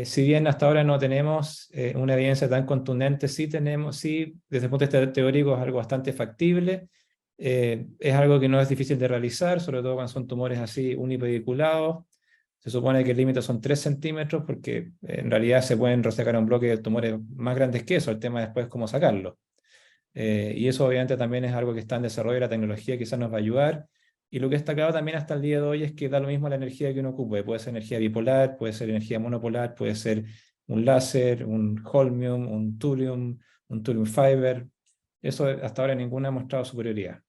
si bien hasta ahora no tenemos una evidencia tan contundente, sí, desde el punto de vista teórico es algo bastante factible. Es algo que no es difícil de realizar, sobre todo cuando son tumores así unipediculados. Se supone que el límite son 3 centímetros, porque en realidad se pueden resecar un bloque de tumores más grandes que eso. El tema después es cómo sacarlo. Y eso obviamente también es algo que está en desarrollo, la tecnología quizás nos va a ayudar. Y lo que está claro también hasta el día de hoy es que da lo mismo la energía que uno ocupe. Puede ser energía bipolar, puede ser energía monopolar, puede ser un láser, un holmium, un thulium fiber. Eso hasta ahora ninguna ha mostrado superioridad.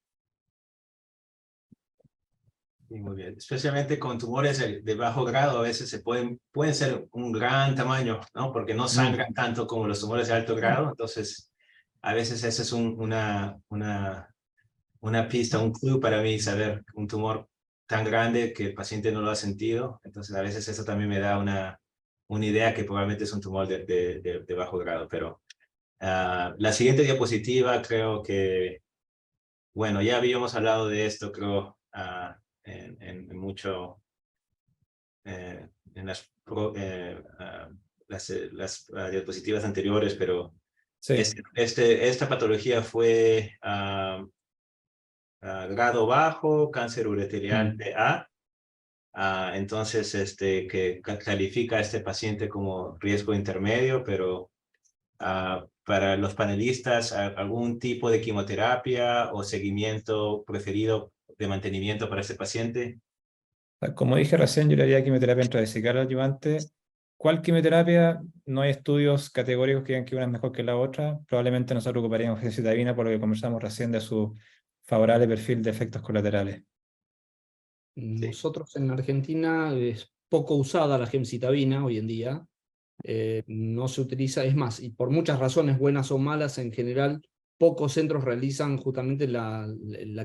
Y muy bien, especialmente con tumores de bajo grado, a veces pueden ser un gran tamaño, ¿no? Porque no sangran tanto como los tumores de alto grado, entonces a veces esa es una pista, un clue para mí, saber un tumor tan grande que el paciente no lo ha sentido. Entonces a veces eso también me da una idea que probablemente es un tumor de bajo grado. Pero la siguiente diapositiva creo que, bueno, ya habíamos hablado de esto, creo, en las diapositivas anteriores, pero Sí. esta patología fue grado bajo, cáncer ureterial A. Entonces, que califica a este paciente como riesgo intermedio, pero para los panelistas, ¿algún tipo de quimioterapia o seguimiento preferido de mantenimiento para este paciente? Como dije recién, yo le haría quimioterapia intravesical adyuvante. ¿Cuál quimioterapia? No hay estudios categóricos que digan que una es mejor que la otra. Probablemente nosotros ocuparíamos gemcitabina por lo que conversamos recién de su favorable perfil de efectos colaterales. Nosotros en Argentina es poco usada la gemcitabina hoy en día. No se utiliza, es más, y por muchas razones, buenas o malas, en general, pocos centros realizan justamente la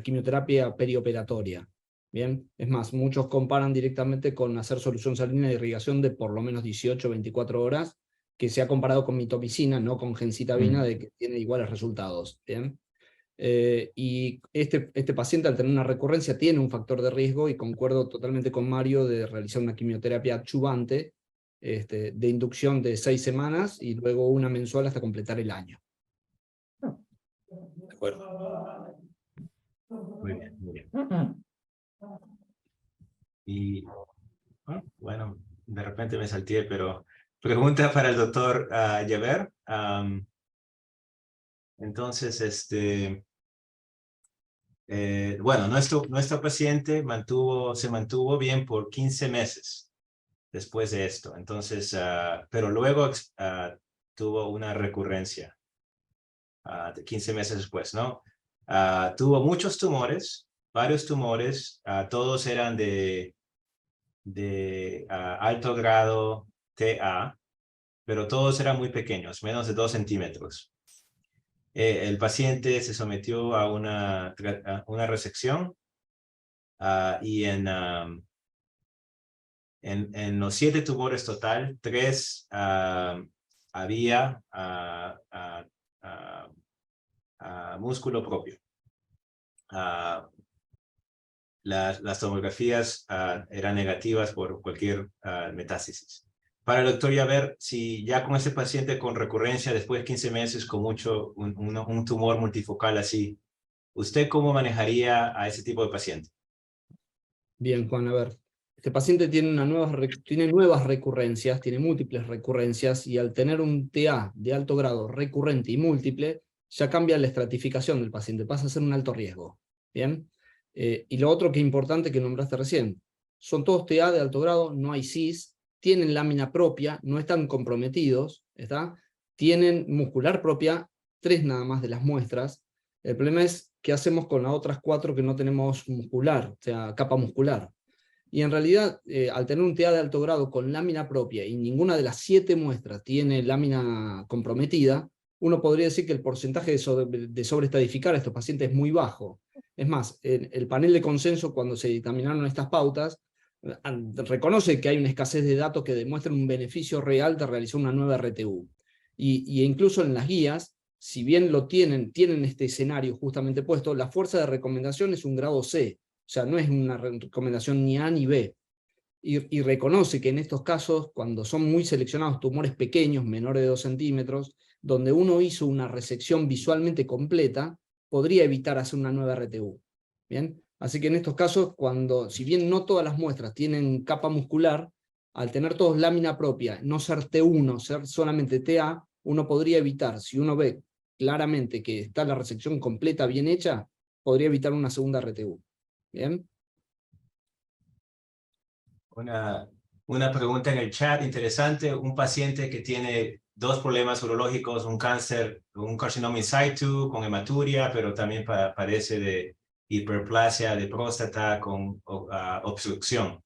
quimioterapia perioperatoria. Bien, es más, muchos comparan directamente con hacer solución salina de irrigación de por lo menos 18 o 24 horas, que se ha comparado con mitomicina, no con gemcitabina, de que tiene iguales resultados. Bien. Y este paciente, al tener una recurrencia, tiene un factor de riesgo, y concuerdo totalmente con Mario de realizar una quimioterapia adyuvante de inducción de 6 semanas y luego una mensual hasta completar el año. De acuerdo. Muy bien, muy bien. Y bueno, de repente me salté, pero pregunta para el doctor Jaber. Entonces, bueno, nuestro paciente se mantuvo bien por 15 meses después de esto. Entonces, pero luego tuvo una recurrencia de 15 meses después, ¿no? Tuvo muchos tumores, varios tumores, todos eran de alto grado TA, pero todos eran muy pequeños, menos de 2 centímetros. El paciente se sometió a una resección y en los 7 tumores total, 3 había músculo propio. Las tomografías eran negativas por cualquier metástasis. Para el doctor Jaber, si ya con ese paciente con recurrencia después de 15 meses con un tumor multifocal así, ¿usted cómo manejaría a ese tipo de paciente? Bien, Juan, a ver. Este paciente tiene nuevas recurrencias, tiene múltiples recurrencias, y al tener un TA de alto grado recurrente y múltiple, ya cambia la estratificación del paciente, pasa a ser un alto riesgo. Bien. Y lo otro que es importante que nombraste recién, son todos TA de alto grado, no hay CIS, tienen lámina propia, no están comprometidos, tienen muscular propia, 3 nada más de las muestras. El problema es qué hacemos con las otras 4 que no tenemos muscular, o sea, capa muscular. Y en realidad, al tener un TA de alto grado con lámina propia y ninguna de las 7 muestras tiene lámina comprometida, uno podría decir que el porcentaje de sobreestadificar a estos pacientes es muy bajo. Es más, el panel de consenso, cuando se dictaminaron estas pautas, reconoce que hay una escasez de datos que demuestren un beneficio real de realizar una nueva RTU. Y incluso en las guías, si bien tienen este escenario justamente puesto, la fuerza de recomendación es un grado C, o sea, no es una recomendación ni A ni B. Y reconoce que en estos casos, cuando son muy seleccionados tumores pequeños, menores de 2 centímetros, donde uno hizo una resección visualmente completa, podría evitar hacer una nueva RTU. ¿Bien? Así que en estos casos, si bien no todas las muestras tienen capa muscular, al tener todos lámina propia, no ser T1, ser solamente TA, uno podría evitar, si uno ve claramente que está la resección completa bien hecha, podría evitar una segunda RTU. ¿Bien? Una pregunta en el chat interesante. Un paciente que tiene 2 problemas urológicos, un cáncer, un carcinoma in situ con hematuria, pero también padece de hiperplasia de próstata con obstrucción.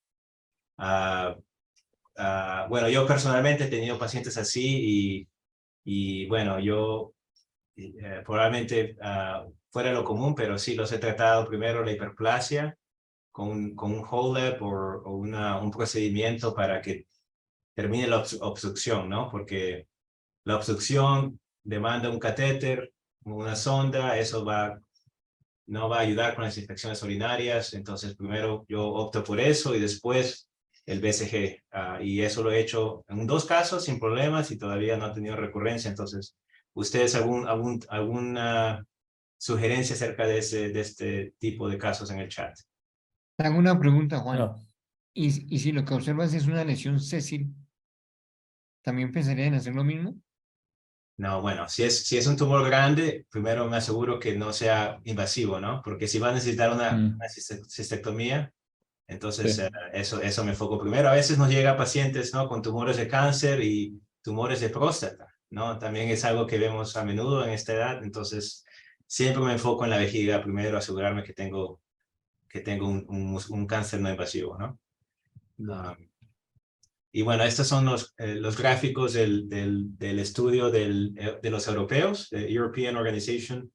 Bueno, yo personalmente he tenido pacientes así y bueno, yo probablemente fuera lo común, pero sí los he tratado primero la hiperplasia con un HoLEP o un procedimiento para que termine la obstrucción, ¿no? Porque la obstrucción demanda un catéter, una sonda, eso no va a ayudar con las infecciones urinarias, entonces primero yo opto por eso y después el BCG. Y eso lo he hecho en 2 casos sin problemas y todavía no ha tenido recurrencia. Entonces, ¿ustedes alguna sugerencia acerca de este tipo de casos en el chat? Hago una pregunta, Juan. No. ¿Y si lo que observas es una lesión sésil, también pensaría en hacer lo mismo? No, bueno, si es un tumor grande, primero me aseguro que no sea invasivo, ¿no? Porque si va a necesitar una cistectomía, entonces Sí. eso me enfoco primero. A veces nos llega pacientes, ¿no? Con tumores de cáncer y tumores de próstata, ¿no? También es algo que vemos a menudo en esta edad, entonces siempre me enfoco en la vejiga primero, asegurarme que tengo un cáncer no invasivo, ¿no? Y bueno, estos son los gráficos del estudio de los europeos, the European Organization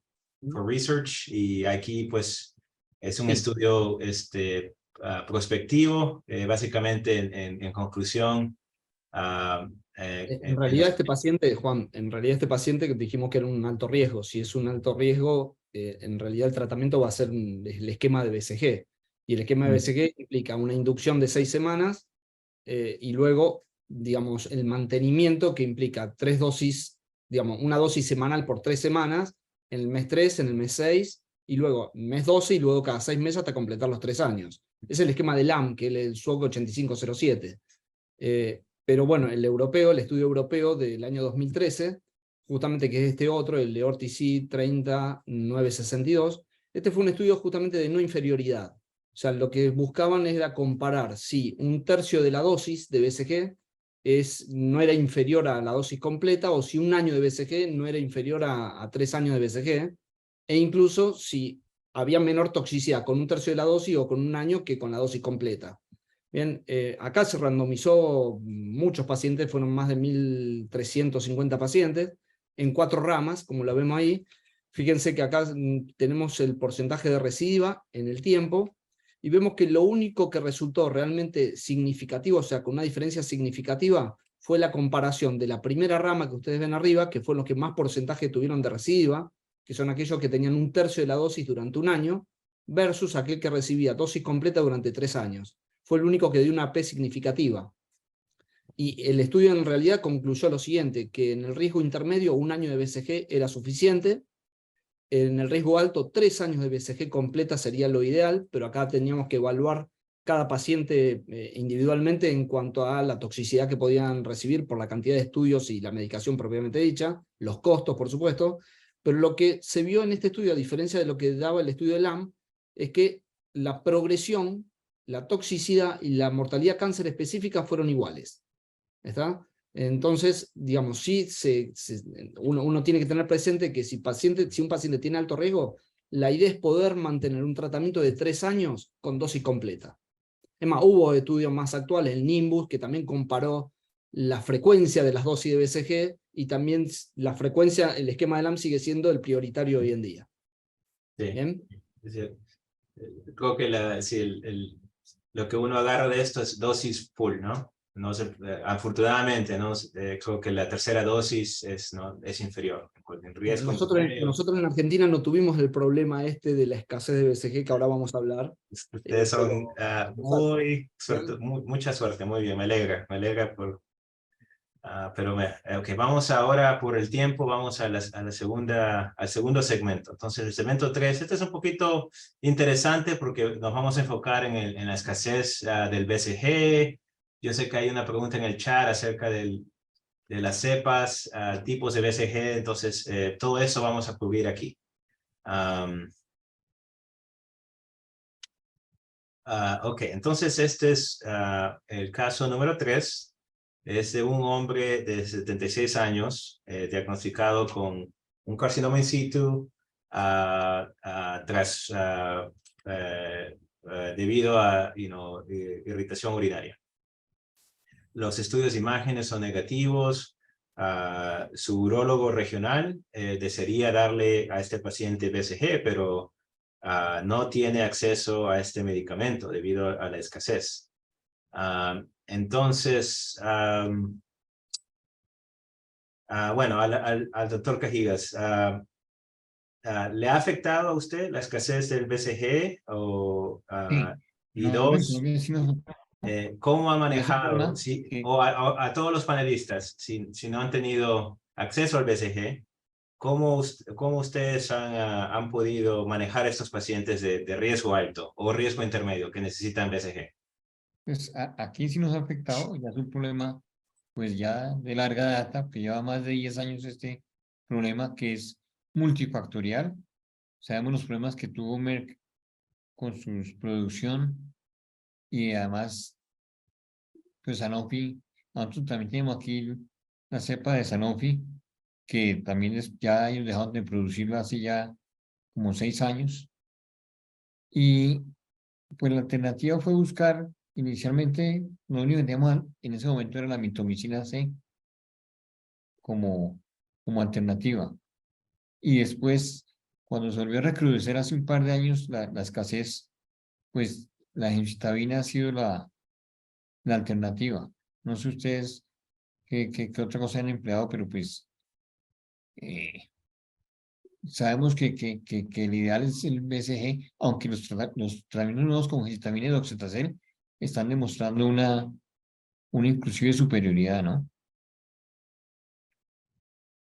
for Research, y aquí pues es un estudio prospectivo, básicamente en conclusión. En realidad este paciente, Juan, en realidad este paciente que dijimos que era un alto riesgo, si es un alto riesgo, en realidad el tratamiento va a ser el esquema de BCG. Y el esquema de BCG implica una inducción de 6 semanas y luego, digamos, el mantenimiento que implica 3 dosis, digamos, una dosis semanal por 3 semanas, en el mes 3, en el mes 6, y luego mes 12, y luego cada 6 meses hasta completar los 3 años. Es el esquema del AM, que es el SWOG 8507. Pero bueno, el europeo, el estudio europeo del año 2013, justamente que es este otro, el de ORTC 30962, este fue un estudio justamente de no inferioridad. O sea, lo que buscaban era comparar si un tercio de la dosis de BCG no era inferior a la dosis completa, o si un año de BCG no era inferior a 3 años de BCG, e incluso si había menor toxicidad con un tercio de la dosis o con un año que con la dosis completa. Bien, acá se randomizó muchos pacientes, fueron más de 1.350 pacientes, en 4 ramas, como lo vemos ahí. Fíjense que acá tenemos el porcentaje de recidiva en el tiempo, y vemos que lo único que resultó realmente significativo, o sea, con una diferencia significativa, fue la comparación de la primera rama que ustedes ven arriba, que fueron los que más porcentaje tuvieron de recidiva, que son aquellos que tenían un tercio de la dosis durante un año, versus aquel que recibía dosis completa durante 3 años. Fue el único que dio una P significativa. Y el estudio en realidad concluyó lo siguiente, que en el riesgo intermedio 1 año de BCG era suficiente, en el riesgo alto 3 años de BCG completa sería lo ideal, pero acá teníamos que evaluar cada paciente individualmente en cuanto a la toxicidad que podían recibir por la cantidad de estudios y la medicación propiamente dicha, los costos por supuesto, pero lo que se vio en este estudio, a diferencia de lo que daba el estudio de LAM, es que la progresión, la toxicidad y la mortalidad cáncer específica fueron iguales. ¿Está? Entonces, digamos, sí, uno tiene que tener presente que si un paciente tiene alto riesgo, la idea es poder mantener un tratamiento de 3 años con dosis completa. Es más, hubo estudios más actuales, el Nimbus, que también comparó la frecuencia de las dosis de BCG, y también la frecuencia, el esquema de LAM sigue siendo el prioritario hoy en día. Sí. ¿Bien? Creo que lo que uno agarra de esto es dosis full, ¿no? No sé, afortunadamente, ¿no? Creo que la tercera dosis es inferior. En riesgo Nosotros en Argentina no tuvimos el problema de la escasez de BCG, que ahora vamos a hablar. Ustedes son mucha suerte, muy bien, me alegra por... pero okay, vamos ahora por el tiempo, vamos al segundo segmento. Entonces el segmento 3, este es un poquito interesante porque nos vamos a enfocar en la escasez del BCG. Yo sé que hay una pregunta en el chat acerca de las cepas, tipos de BCG, entonces todo eso vamos a cubrir aquí. Ok, entonces este es el caso número 3. Es de un hombre de 76 años, diagnosticado con un carcinoma in situ debido a irritación urinaria. Los estudios de imágenes son negativos. Su urólogo regional desearía darle a este paciente BCG, pero no tiene acceso a este medicamento debido a la escasez. Entonces, bueno, al doctor Cajigas, ¿le ha afectado a usted la escasez del BCG? Y no, dos, sí nos- ¿cómo ha y es un manejado, problema que o a todos los panelistas, si no han tenido acceso al BCG, cómo ustedes han podido manejar estos pacientes de riesgo alto o riesgo intermedio que necesitan BCG? pues, aquí sí nos ha afectado, ya es un problema pues ya de larga data, que lleva más de 10 años este problema, que es multifactorial. Sabemos los problemas que tuvo Merck con su producción, y además pues Sanofi, nosotros también tenemos aquí la cepa de Sanofi, que también ya ellos dejaron de producirlo hace ya como 6 años. Y pues la alternativa fue buscar, inicialmente, lo único que teníamos en ese momento era la mitomicina C como alternativa. Y después, cuando se volvió a recrudecer hace un par de años la escasez, pues la gemcitabina ha sido la alternativa. No sé ustedes qué otra cosa han empleado, pero pues sabemos que el ideal es el BCG, aunque los tratamientos nuevos como gestatina y doxetacel están demostrando una inclusive superioridad, ¿no?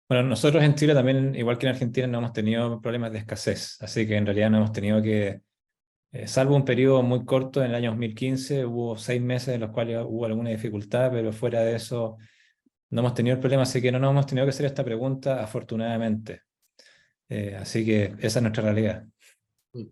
Bueno, nosotros en Chile también, igual que en Argentina, no hemos tenido problemas de escasez, así que en realidad no hemos tenido que, salvo un periodo muy corto en el año 2015, hubo 6 meses en los cuales hubo alguna dificultad, pero fuera de eso no hemos tenido el problema, así que no nos hemos tenido que hacer esta pregunta, afortunadamente. Así que esa es nuestra realidad.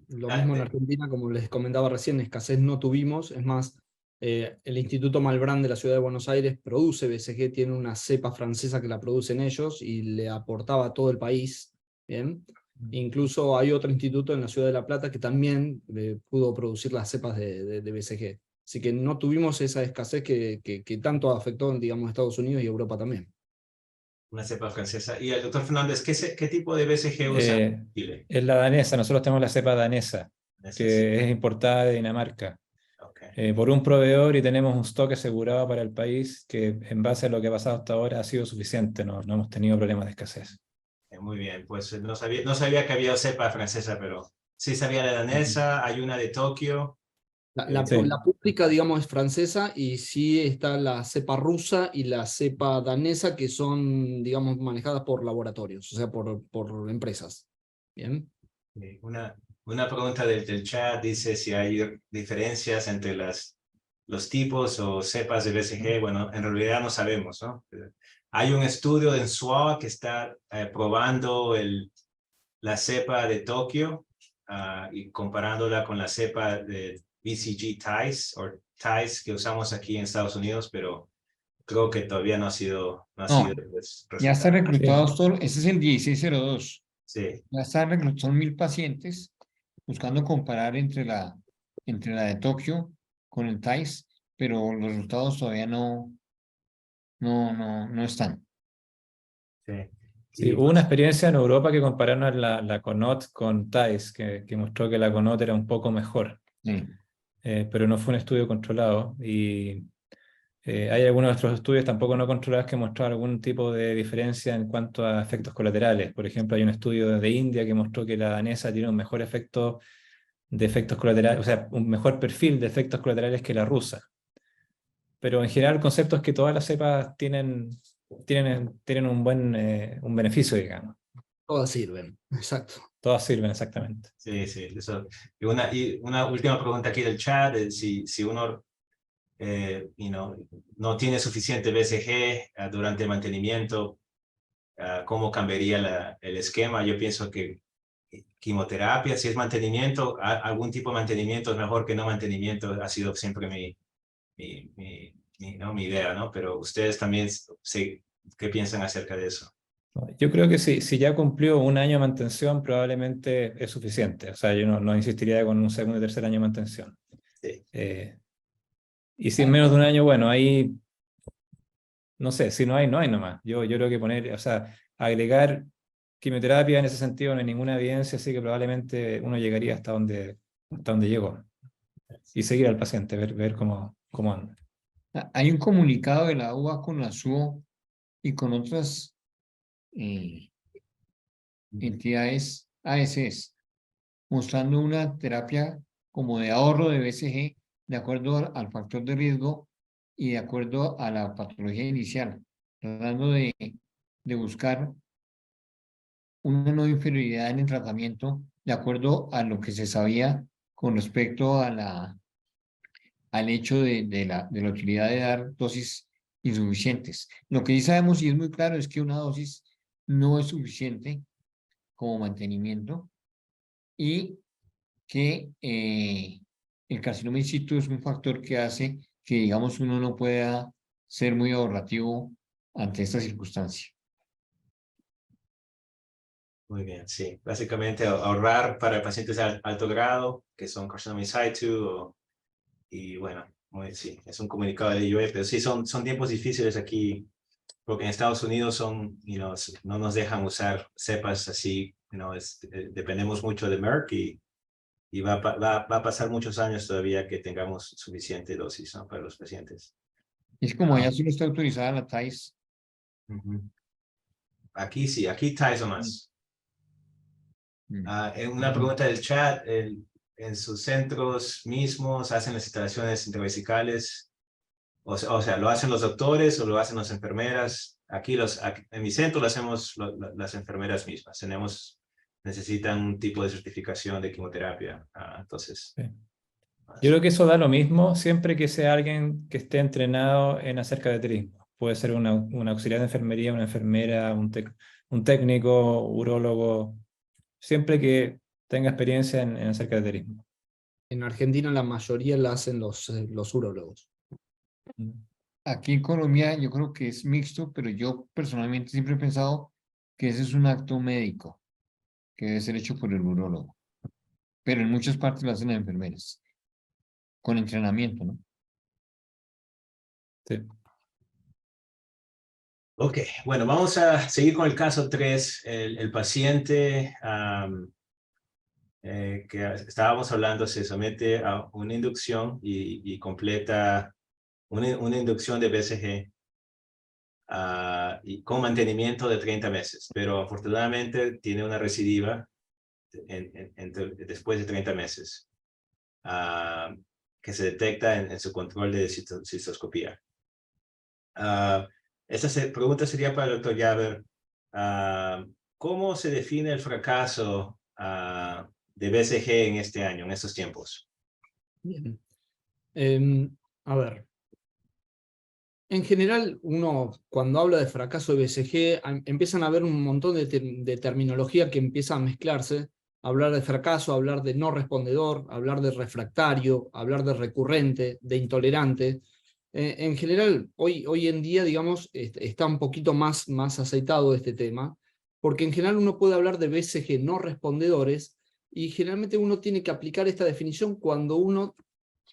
Lo mismo en Argentina, como les comentaba recién, escasez no tuvimos. Es más, el Instituto Malbrán de la Ciudad de Buenos Aires produce BCG, tiene una cepa francesa que la producen ellos y le aportaba a todo el país. ¿Bien? Incluso hay otro instituto en la Ciudad de La Plata que también pudo producir las cepas de BCG. Así que no tuvimos esa escasez que tanto afectó, digamos, a Estados Unidos y Europa también. Una cepa francesa. Y el doctor Fernández, ¿qué tipo de BCG usa en Chile? Es la danesa, nosotros tenemos la cepa danesa, que es importada de Dinamarca, Okay. por un proveedor, y tenemos un stock asegurado para el país que en base a lo que ha pasado hasta ahora ha sido suficiente, no hemos tenido problemas de escasez. Muy bien, pues no sabía que había cepa francesa, pero sí sabía la danesa, hay una de Tokio. Sí. La pública, digamos, es francesa y sí está la cepa rusa y la cepa danesa que son, digamos, manejadas por laboratorios, o sea, por empresas. ¿Bien? Una pregunta del chat dice si hay diferencias entre los tipos o cepas de BCG. Bueno, en realidad no sabemos, ¿no? Hay un estudio en SWA que está probando la cepa de Tokio y comparándola con la cepa de BCG Thais o Thais que usamos aquí en Estados Unidos, pero creo que todavía no ha sido Ya está reclutado, Sí. ese es el 1602. Sí. Ya está reclutado, son 1000 pacientes, buscando comparar entre la de Tokio con el TAIS, pero los resultados todavía no están. Sí. Sí, hubo una experiencia en Europa que compararon la CONOT con TAIS, que mostró que la CONOT era un poco mejor, Sí. pero no fue un estudio controlado. Y hay algunos otros estudios tampoco no controlados que mostraron algún tipo de diferencia en cuanto a efectos colaterales. Por ejemplo, hay un estudio de India que mostró que la danesa tiene un mejor efecto de efectos colaterales, o sea, un mejor perfil de efectos colaterales que la rusa. Pero en general el concepto es que todas las cepas tienen un buen un beneficio, digamos. Todas sirven, exacto. Todas sirven exactamente. Sí, sí, eso. Y una última pregunta aquí del chat, si uno no tiene suficiente BCG durante el mantenimiento, ¿cómo cambiaría el esquema? Yo pienso que quimioterapia, si es mantenimiento, algún tipo de mantenimiento es mejor que no mantenimiento, ha sido siempre mi idea, ¿no? Pero ustedes también, ¿qué piensan acerca de eso? Yo creo que si ya cumplió un año de mantención, probablemente es suficiente. O sea, yo no insistiría con un segundo y tercer año de mantención. Sí. Y si es menos de un año, bueno, ahí, no sé, si no hay nomás. Yo creo que poner, o sea, agregar quimioterapia en ese sentido no hay ninguna evidencia, así que probablemente uno llegaría hasta donde llegó. Y seguir al paciente, ver cómo anda. Hay un comunicado de la UBA con la SUO y con otras entidades ASS, mostrando una terapia como de ahorro de BCG de acuerdo al factor de riesgo y de acuerdo a la patología inicial, tratando de buscar una no inferioridad en el tratamiento de acuerdo a lo que se sabía con respecto a al hecho de la utilidad de dar dosis insuficientes. Lo que sí sabemos y es muy claro es que una dosis no es suficiente como mantenimiento y que el carcinoma in situ es un factor que hace que, digamos, uno no pueda ser muy ahorrativo ante esta circunstancia. Muy bien, sí. Básicamente ahorrar para pacientes de alto grado, que son carcinoma in situ, y bueno, sí, es un comunicado de IUE, pero sí, son tiempos difíciles aquí, porque en Estados Unidos no nos dejan usar cepas así, dependemos mucho de Merck y va a pasar muchos años todavía que tengamos suficiente dosis, ¿no? Para los pacientes. Es como ya solo está autorizada la TAIS. Aquí sí, aquí TAIS o más. En una pregunta del chat, en sus centros mismos hacen las instalaciones intravesicales, o sea, ¿lo hacen los doctores o lo hacen las enfermeras? Aquí en mi centro lo hacemos las enfermeras mismas. Necesitan un tipo de certificación de quimioterapia. Entonces, Sí. Yo creo que eso da lo mismo siempre que sea alguien que esté entrenado en hacer cateterismo. Puede ser un auxiliar de enfermería, una enfermera, un técnico, urólogo, siempre que tenga experiencia en hacer cateterismo. En Argentina la mayoría la hacen los urólogos. Aquí en Colombia yo creo que es mixto, pero yo personalmente siempre he pensado que ese es un acto médico, que debe ser hecho por el urólogo. Pero en muchas partes lo hacen las enfermeras, con entrenamiento, ¿no? Sí. ok, bueno, vamos a seguir con el caso 3. El paciente que estábamos hablando se somete a una inducción y completa una inducción de BCG y con mantenimiento de 30 meses, pero afortunadamente tiene una recidiva después de 30 meses que se detecta en su control de cistoscopía. Esta pregunta sería para el doctor Jaber. ¿Cómo se define el fracaso de BCG en este año, en estos tiempos? Bien. A ver. En general, uno cuando habla de fracaso de BCG, empiezan a haber un montón de terminología que empieza a mezclarse. Hablar de fracaso, hablar de no respondedor, hablar de refractario, hablar de recurrente, de intolerante. En general, hoy en día, digamos, está un poquito más aceitado este tema, porque en general uno puede hablar de BCG no respondedores y generalmente uno tiene que aplicar esta definición cuando uno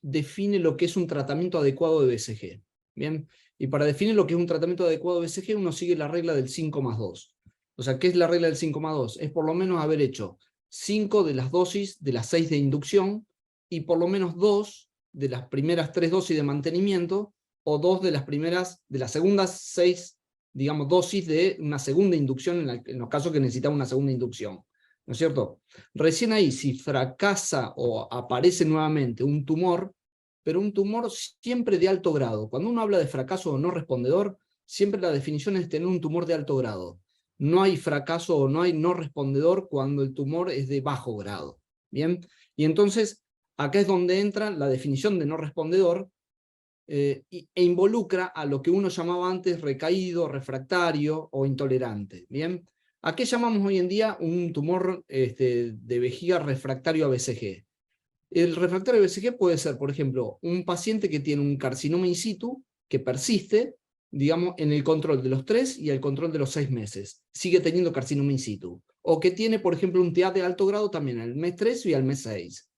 define lo que es un tratamiento adecuado de BCG. Bien, y para definir lo que es un tratamiento adecuado de BCG, uno sigue la regla del 5+2. O sea, ¿qué es la regla del 5+2? Es por lo menos haber hecho 5 de las dosis de las 6 de inducción y por lo menos 2 de las primeras 3 dosis de mantenimiento o 2 de las segundas 6, digamos, dosis de una segunda inducción en los casos que necesitamos una segunda inducción. ¿No es cierto? Recién ahí, si fracasa o aparece nuevamente un tumor, pero un tumor siempre de alto grado. Cuando uno habla de fracaso o no respondedor, siempre la definición es tener un tumor de alto grado. No hay fracaso o no hay no respondedor cuando el tumor es de bajo grado. ¿Bien? Y entonces, acá es donde entra la definición de no respondedor e involucra a lo que uno llamaba antes recaído, refractario o intolerante. ¿Bien? ¿A qué llamamos hoy en día un tumor de vejiga refractario a BCG? El refractario de BCG puede ser, por ejemplo, un paciente que tiene un carcinoma in situ que persiste, digamos, en el control de los 3 y el control de los 6 meses. Sigue teniendo carcinoma in situ. O que tiene, por ejemplo, un TA de alto grado también al mes 3 y al mes 6.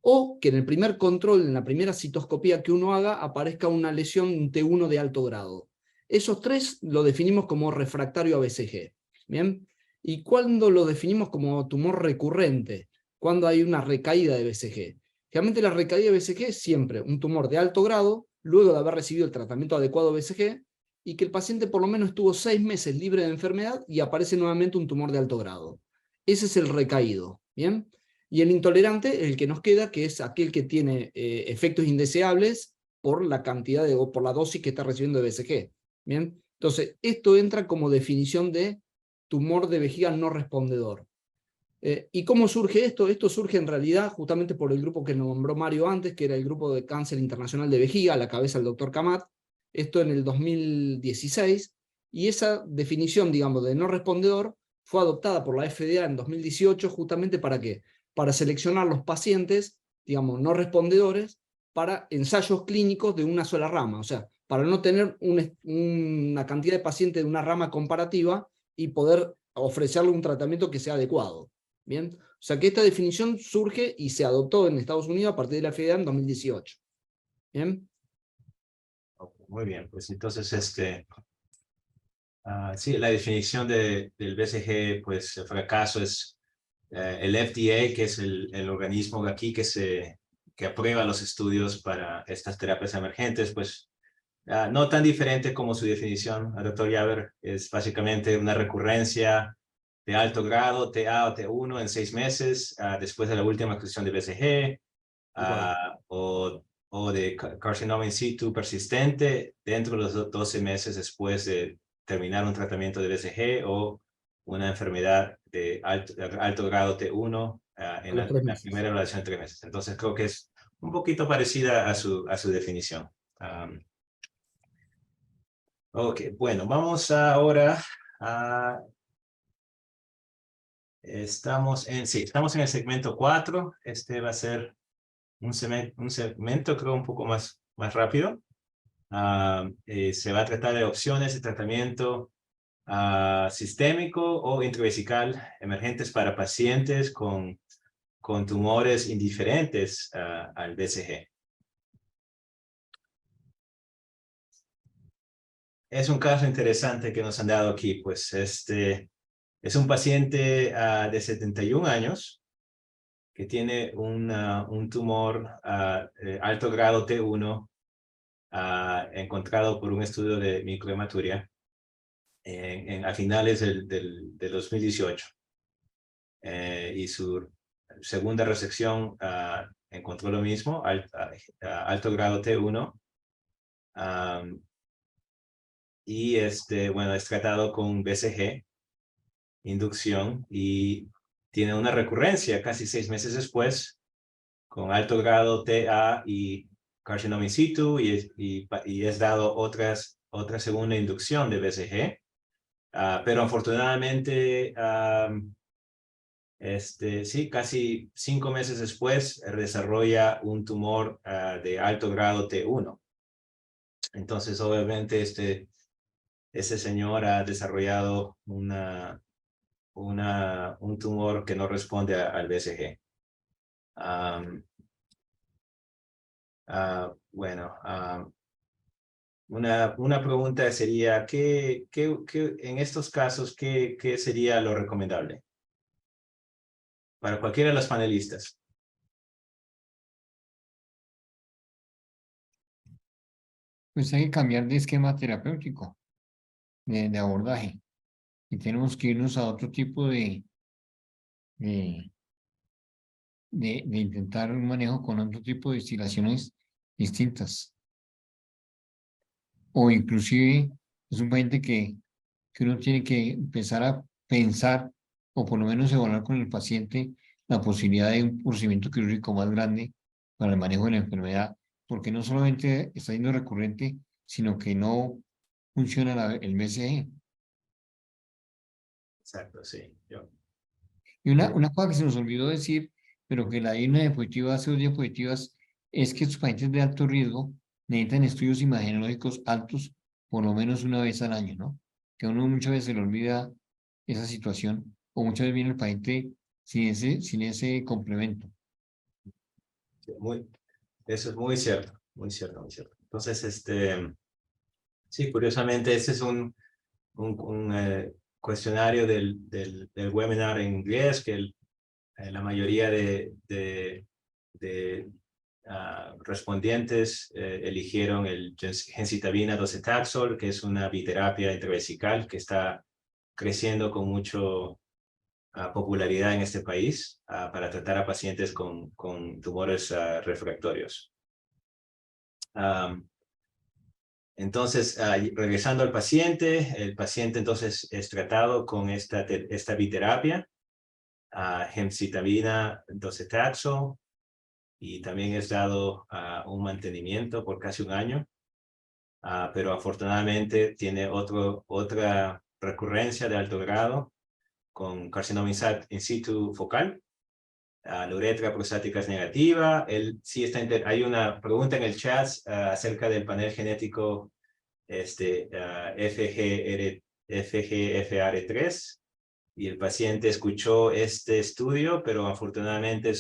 O que en el primer control, en la primera citoscopía que uno haga, aparezca una lesión, un T1 de alto grado. Esos 3 lo definimos como refractario a BCG. ¿Bien? ¿Y cuándo lo definimos como tumor recurrente? Cuando hay una recaída de BCG. Realmente la recaída de BCG es siempre un tumor de alto grado, luego de haber recibido el tratamiento adecuado de BCG, y que el paciente por lo menos estuvo 6 meses libre de enfermedad y aparece nuevamente un tumor de alto grado. Ese es el recaído. ¿Bien? Y el intolerante, el que nos queda, que es aquel que tiene efectos indeseables por la cantidad o por la dosis que está recibiendo de BCG. ¿Bien? Entonces, esto entra como definición de tumor de vejiga no respondedor. ¿Y cómo surge esto? Esto surge en realidad justamente por el grupo que nombró Mario antes, que era el grupo de cáncer internacional de vejiga, a la cabeza del doctor Kamat, esto en el 2016, y esa definición, digamos, de no respondedor fue adoptada por la FDA en 2018, justamente ¿para qué? Para seleccionar los pacientes, digamos, no respondedores, para ensayos clínicos de una sola rama, o sea, para no tener una cantidad de pacientes de una rama comparativa y poder ofrecerle un tratamiento que sea adecuado. ¿Bien? O sea que esta definición surge y se adoptó en Estados Unidos a partir de la FDA en 2018. ¿Bien? Muy bien, pues entonces sí, la definición del BCG, pues el fracaso es el FDA, que es el organismo aquí que aprueba los estudios para estas terapias emergentes, pues no tan diferente como su definición, doctor Jaber, es básicamente una recurrencia de alto grado, TA o T1 en 6 meses, después de la última adquisición de BCG, o de carcinoma in situ persistente dentro de los 12 meses después de terminar un tratamiento de BCG o una enfermedad de alto grado T1 en la primera evaluación de 3 meses. Entonces creo que es un poquito parecida a su definición. Ok, bueno, vamos ahora a... Estamos en el segmento 4. Este va a ser un segmento creo un poco más rápido. Se va a tratar de opciones de tratamiento sistémico o intravesical emergentes para pacientes con tumores indiferentes al BCG. Es un caso interesante que nos han dado aquí, pues es un paciente de 71 años que tiene un tumor alto grado T1 encontrado por un estudio de microhematuria a finales del 2018. Y su segunda resección encontró lo mismo, alto grado T1. Y bueno, es tratado con BCG, inducción, y tiene una recurrencia casi 6 meses después, con alto grado TA y carcinoma in situ, y es dado otra segunda inducción de BCG. Pero afortunadamente, sí, casi 5 meses después, desarrolla un tumor de alto grado T1. Entonces, obviamente, ese señor ha desarrollado un tumor que no responde al BCG. Bueno, una pregunta sería, en estos casos, ¿qué sería lo recomendable para cualquiera de los panelistas? Pues hay que cambiar de esquema terapéutico, de abordaje. Y tenemos que irnos a otro tipo de intentar un manejo con otro tipo de destilaciones distintas. O inclusive es un paciente que uno tiene que empezar a pensar, o por lo menos evaluar con el paciente, la posibilidad de un procedimiento quirúrgico más grande para el manejo de la enfermedad, porque no solamente está siendo recurrente, sino que no funciona el BCG. Exacto, sí. Y una cosa que se nos olvidó decir, pero que la di en una diapositiva, hace 2 diapositivas, es que estos pacientes de alto riesgo necesitan estudios imagenológicos altos por lo menos una vez al año, ¿no? Que a uno muchas veces se le olvida esa situación, o muchas veces viene el paciente sin ese complemento. Eso es muy cierto, muy cierto, muy cierto. Entonces, sí, curiosamente, este es un cuestionario del webinar en inglés que la mayoría de respondientes eligieron el gencitabina docetaxel, que es una biterapia intravesical que está creciendo con mucho popularidad en este país para tratar a pacientes con tumores refractorios. Entonces, regresando al paciente, el paciente entonces es tratado con esta biterapia, gemcitabina docetaxel, y también es dado un mantenimiento por casi 1 año, pero afortunadamente tiene otra recurrencia de alto grado con carcinoma in situ focal. La uretra prostática es negativa. Hay una pregunta en el chat acerca del panel genético FGFR3, y el paciente escuchó este estudio, pero afortunadamente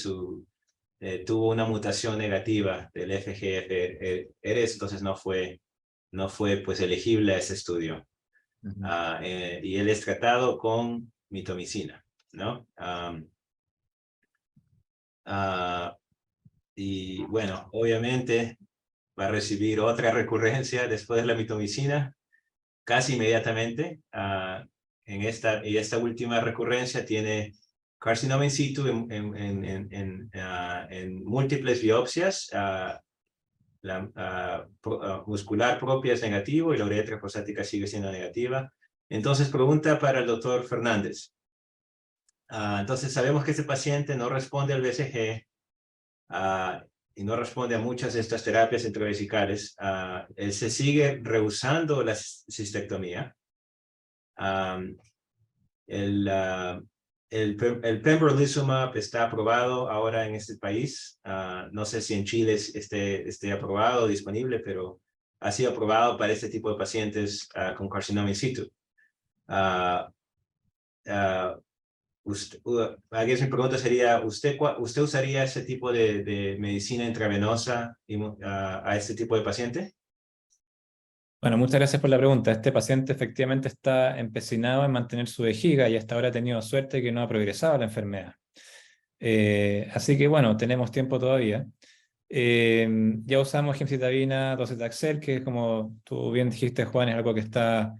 tuvo una mutación negativa del FGFR, entonces no fue pues elegible a ese estudio. Y él es tratado con mitomicina, ¿no? Y bueno, obviamente va a recibir otra recurrencia después de la mitomicina, casi inmediatamente, esta última recurrencia tiene carcinoma in situ en múltiples biopsias. La muscular propia es negativo y la uretra prostática sigue siendo negativa. Entonces, pregunta para el doctor Fernández. Entonces, sabemos que este paciente no responde al BCG y no responde a muchas de estas terapias intravesicales. Él se sigue rehusando la cistectomía. El pembrolizumab está aprobado ahora en este país. No sé si en Chile esté aprobado o disponible, pero ha sido aprobado para este tipo de pacientes con carcinoma in situ. Aquí mi pregunta sería, ¿usted usaría ese tipo de medicina intravenosa a este tipo de paciente? Bueno, muchas gracias por la pregunta. Este paciente efectivamente está empecinado en mantener su vejiga y hasta ahora ha tenido suerte que no ha progresado la enfermedad. Así que bueno, tenemos tiempo todavía. Ya usamos gemcitabina, docetaxel, que como tú bien dijiste, Juan, es algo que está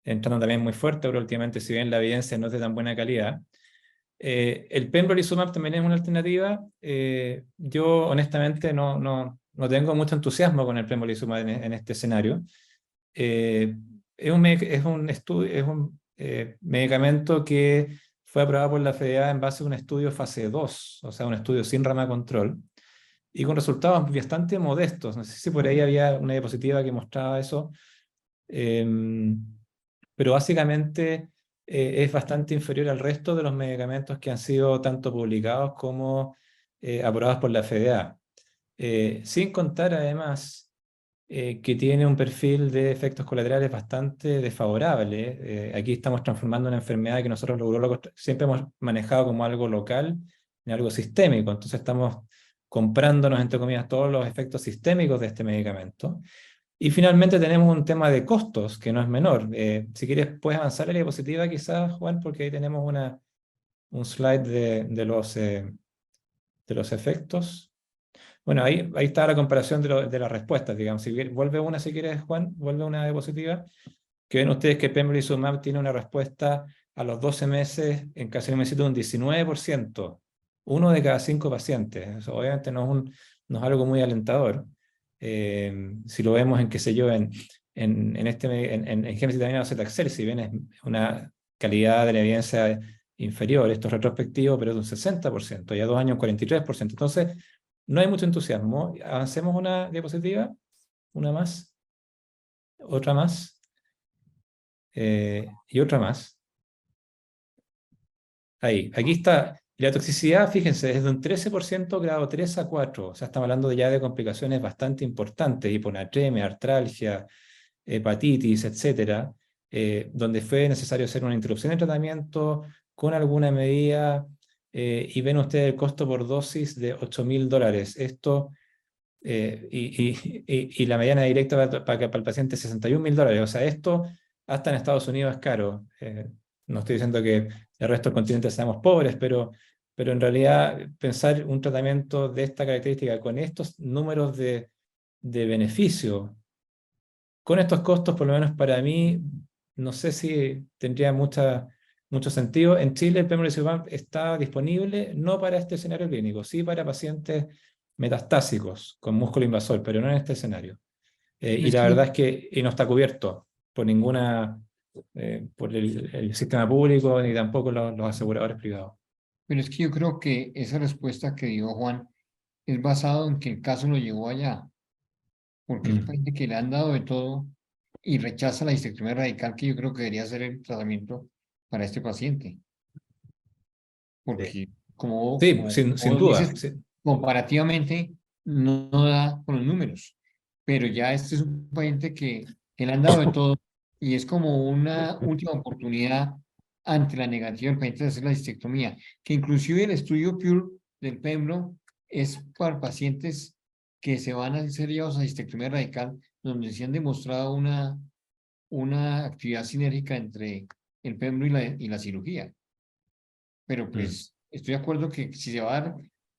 entrando también muy fuerte, pero últimamente, si bien la evidencia no es de tan buena calidad. El pembrolizumab también es una alternativa. Yo honestamente no tengo mucho entusiasmo con el pembrolizumab en este escenario. Es un medicamento que fue aprobado por la FDA en base a un estudio fase 2, o sea, un estudio sin rama control, y con resultados bastante modestos. No sé si por ahí había una diapositiva que mostraba eso, pero básicamente es bastante inferior al resto de los medicamentos que han sido tanto publicados como aprobados por la FDA. Sin contar además que tiene un perfil de efectos colaterales bastante desfavorable. Aquí estamos transformando una enfermedad que nosotros los urólogos siempre hemos manejado como algo local en algo sistémico. Entonces estamos comprándonos, entre comillas, todos los efectos sistémicos de este medicamento. Y finalmente tenemos un tema de costos que no es menor. Si quieres, puedes avanzar a la diapositiva quizás, Juan, porque ahí tenemos un slide de los efectos. Bueno, ahí está la comparación de las respuestas, digamos. Vuelve una, si quieres, Juan, vuelve una diapositiva, que ven ustedes que pembrolizumab tiene una respuesta a los 12 meses en carcinoma in situ de un 19%, 1 de cada 5 pacientes. Eso obviamente no es algo muy alentador. Si lo vemos en, qué sé yo, en gemcitabina docetaxel, si bien es una calidad de la evidencia inferior, esto es retrospectivo, pero es de un 60%, y a 2 años un 43%. Entonces, no hay mucho entusiasmo. Avancemos una diapositiva, una más, otra más, y otra más. Ahí, aquí está. La toxicidad, fíjense, es de un 13% grado 3 a 4. O sea, estamos hablando ya de complicaciones bastante importantes, hiponatremia, artralgia, hepatitis, etcétera, donde fue necesario hacer una interrupción de tratamiento con alguna medida, y ven ustedes el costo por dosis de $8.000. Esto, y la mediana directa para el paciente $61.000. O sea, esto hasta en Estados Unidos es caro. No estoy diciendo que el resto del continente seamos pobres, pero en realidad pensar un tratamiento de esta característica con estos números de beneficio, con estos costos, por lo menos para mí, no sé si tendría mucho sentido. En Chile el pembrolizumab está disponible no para este escenario clínico, sí para pacientes metastásicos con músculo invasor, pero no en este escenario. Y la verdad es que no está cubierto por por el sistema público ni tampoco los aseguradores privados. Pero es que yo creo que esa respuesta que dio Juan es basado en que el caso lo llevó allá, porque es un paciente que le han dado de todo y rechaza la disectomía radical, que yo creo que debería ser el tratamiento para este paciente. Porque como, Sí, como, sin como duda. dices, Sí. comparativamente no da con los números, pero ya este es un paciente que le han dado de todo y es como una última oportunidad ante la negativa del paciente de hacer la disectomía, que inclusive el estudio PURE del PEMBRO es para pacientes que se van a ser llevados a disectomía radical, donde se han demostrado una actividad sinérgica entre el PEMBRO y la cirugía. Pero pues estoy de acuerdo que si se va a dar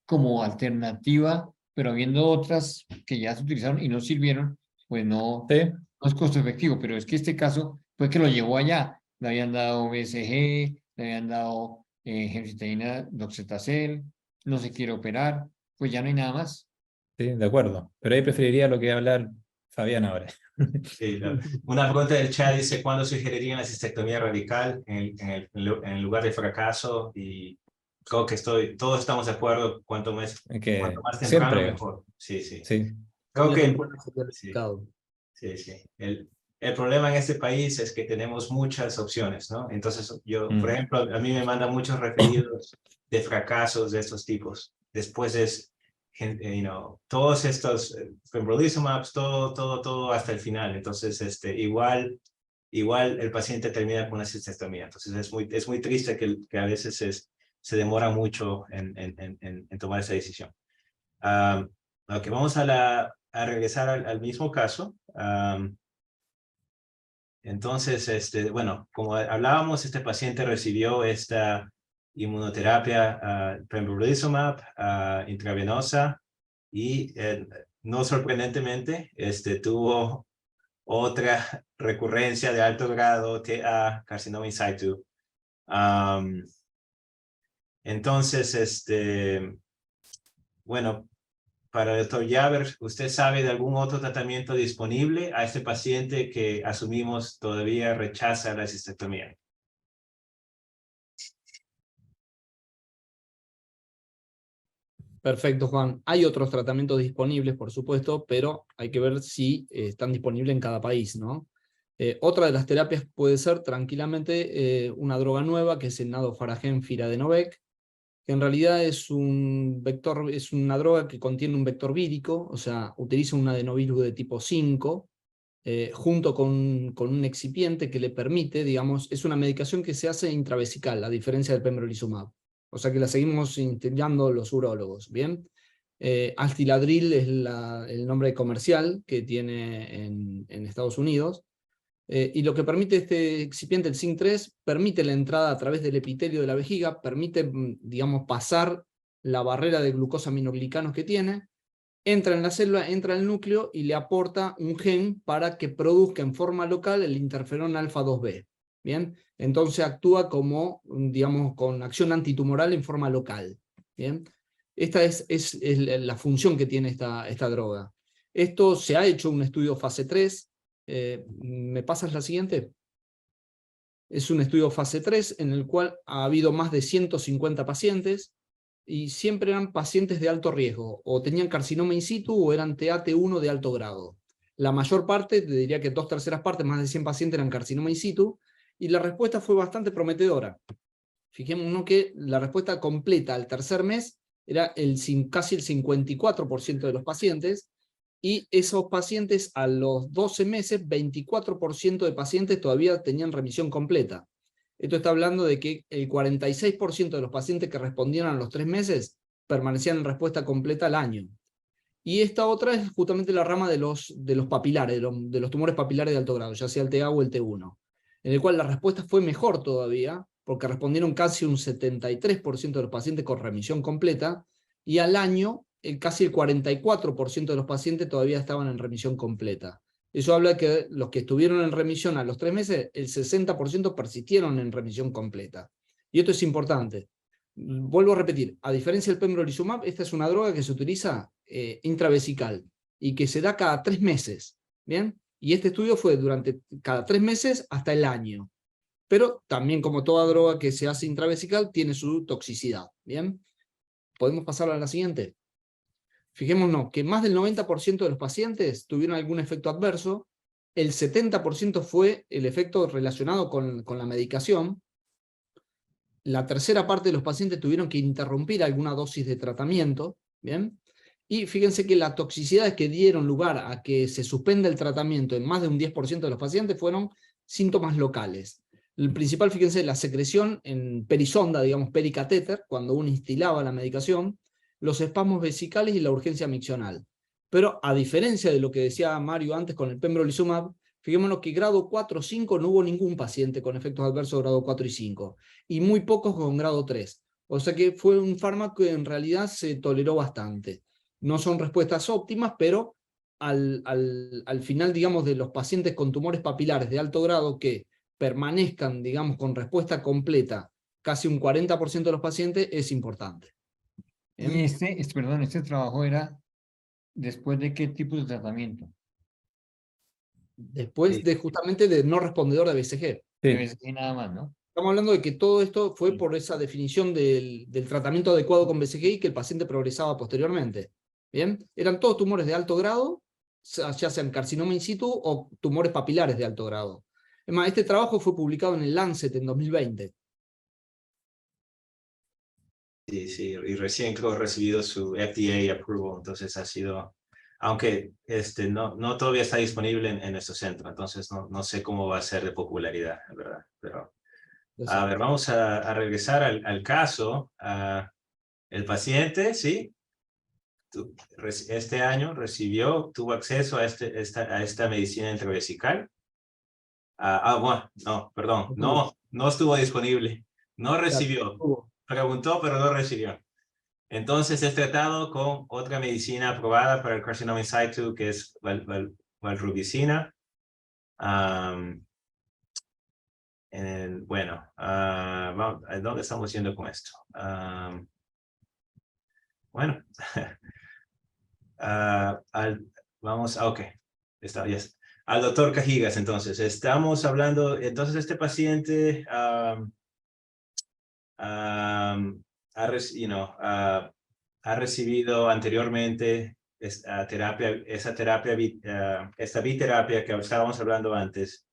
como alternativa, pero habiendo otras que ya se utilizaron y no sirvieron, pues no Sí. es costo efectivo. Pero es que este caso fue que lo llevó allá le habían dado BCG, le habían dado gemcitabina, doxetacel, no se quiere operar, pues ya no hay nada más. Sí, de acuerdo. Pero ahí preferiría lo que va a hablar Fabián ahora. Sí, claro. Una pregunta del chat dice, ¿cuándo sugerirían la cistectomía radical en el lugar de fracaso? Y creo que todos estamos de acuerdo, cuanto más temprano, Siempre, mejor. Sí, sí. sí. Creo La que temporada sería el sí, indicado. sí, sí. El problema en este país es que tenemos muchas opciones, ¿no? Entonces, yo, por ejemplo, a mí me mandan muchos referidos de fracasos de estos tipos. Después es, todos estos pembrolizumab, todo hasta el final. Entonces, igual el paciente termina con una cistectomía. Entonces, es muy triste que a veces se demora mucho en tomar esa decisión. Ok, vamos a regresar al mismo caso. Entonces, bueno, como hablábamos, este paciente recibió esta inmunoterapia pembrolizumab intravenosa y no sorprendentemente tuvo otra recurrencia de alto grado, TA, carcinoma in situ. Entonces, bueno, para el doctor Jaber, ¿usted sabe de algún otro tratamiento disponible a este paciente que asumimos todavía rechaza la cistectomía? Perfecto, Juan. Hay otros tratamientos disponibles, por supuesto, pero hay que ver si están disponibles en cada país, ¿no? Otra de las terapias puede ser tranquilamente una droga nueva, que es el nadofaragén firadenovec, que en realidad es un vector, es una droga que contiene un vector vírico, o sea, utiliza un adenovirus de tipo 5, junto con un excipiente que le permite, digamos, es una medicación que se hace intravesical, a diferencia del pembrolizumab. O sea que la seguimos intentando los urólogos, ¿bien? Altiladril es el nombre comercial que tiene en Estados Unidos, y lo que permite este excipiente, el Zinc-3, permite la entrada a través del epitelio de la vejiga, permite, digamos, pasar la barrera de glucosaminoglicanos que tiene, entra en la célula, entra en el núcleo y le aporta un gen para que produzca en forma local el interferón alfa-2b. ¿Bien? Entonces actúa como, digamos, con acción antitumoral en forma local. ¿Bien? Esta es la función que tiene esta droga. Esto se ha hecho un estudio fase 3. ¿Me pasas la siguiente? Es un estudio fase 3 en el cual ha habido más de 150 pacientes, y siempre eran pacientes de alto riesgo, o tenían carcinoma in situ o eran TAT1 de alto grado. La mayor parte, te diría que 2/3 partes, más de 100 pacientes eran carcinoma in situ, y la respuesta fue bastante prometedora. Fijémonos que la respuesta completa al tercer mes era casi el 54% de los pacientes, y esos pacientes a los 12 meses, 24% de pacientes todavía tenían remisión completa. Esto está hablando de que el 46% de los pacientes que respondieron a los 3 meses permanecían en respuesta completa al año. Y esta otra es justamente la rama de los papilares, de los tumores papilares de alto grado, ya sea el TA o el T1, en el cual la respuesta fue mejor todavía, porque respondieron casi un 73% de los pacientes con remisión completa, y al año casi el 44% de los pacientes todavía estaban en remisión completa. Eso habla de que los que estuvieron en remisión a los 3 meses, el 60% persistieron en remisión completa. Y esto es importante. Vuelvo a repetir, a diferencia del pembrolizumab, esta es una droga que se utiliza intravesical y que se da cada 3 meses. ¿Bien? Y este estudio fue durante cada 3 meses hasta el año. Pero también, como toda droga que se hace intravesical, tiene su toxicidad. ¿Bien? ¿Podemos pasar a la siguiente? Fijémonos que más del 90% de los pacientes tuvieron algún efecto adverso, el 70% fue el efecto relacionado con la medicación, la tercera parte de los pacientes tuvieron que interrumpir alguna dosis de tratamiento, ¿bien? Y fíjense que las toxicidades que dieron lugar a que se suspenda el tratamiento en más de un 10% de los pacientes fueron síntomas locales. El principal, fíjense, la secreción en perisonda, digamos pericatéter, cuando uno instilaba la medicación, los espasmos vesicales y la urgencia miccional. Pero a diferencia de lo que decía Mario antes con el pembrolizumab, fijémonos que grado 4 o 5 no hubo ningún paciente con efectos adversos de grado 4 y 5, y muy pocos con grado 3. O sea que fue un fármaco que en realidad se toleró bastante. No son respuestas óptimas, pero al final, digamos, de los pacientes con tumores papilares de alto grado que permanezcan, digamos, con respuesta completa, casi un 40% de los pacientes, es importante. ¿Bien? Y perdón, este trabajo era después de qué tipo de tratamiento. Después Sí. de justamente de no respondedor de BCG. Sí. Debe ser nada más, ¿no? Estamos hablando de que todo esto fue Sí. por esa definición del tratamiento adecuado con BCG y que el paciente progresaba posteriormente. ¿Bien? Eran todos tumores de alto grado, ya sean carcinoma in situ o tumores papilares de alto grado. Es más, este trabajo fue publicado en el Lancet en 2020. Sí, sí, y recién creo recibido su FDA approval, entonces ha sido, aunque no todavía está disponible en nuestro centro, entonces no sé cómo va a ser de popularidad, la verdad. Pero, a ver, vamos a regresar al caso. El paciente, sí, este año tuvo acceso a esta medicina intravesical. Bueno, no, perdón, no estuvo disponible, no recibió. Preguntó, pero no recibió. Entonces es tratado con otra medicina aprobada para el carcinoma in situ, que es valrubicina. Bueno, ¿dónde estamos yendo con esto? Bueno, ok, está bien. Al doctor Cajigas, entonces, estamos hablando, entonces este paciente ha recibido anteriormente esta biterapia que estábamos hablando antes,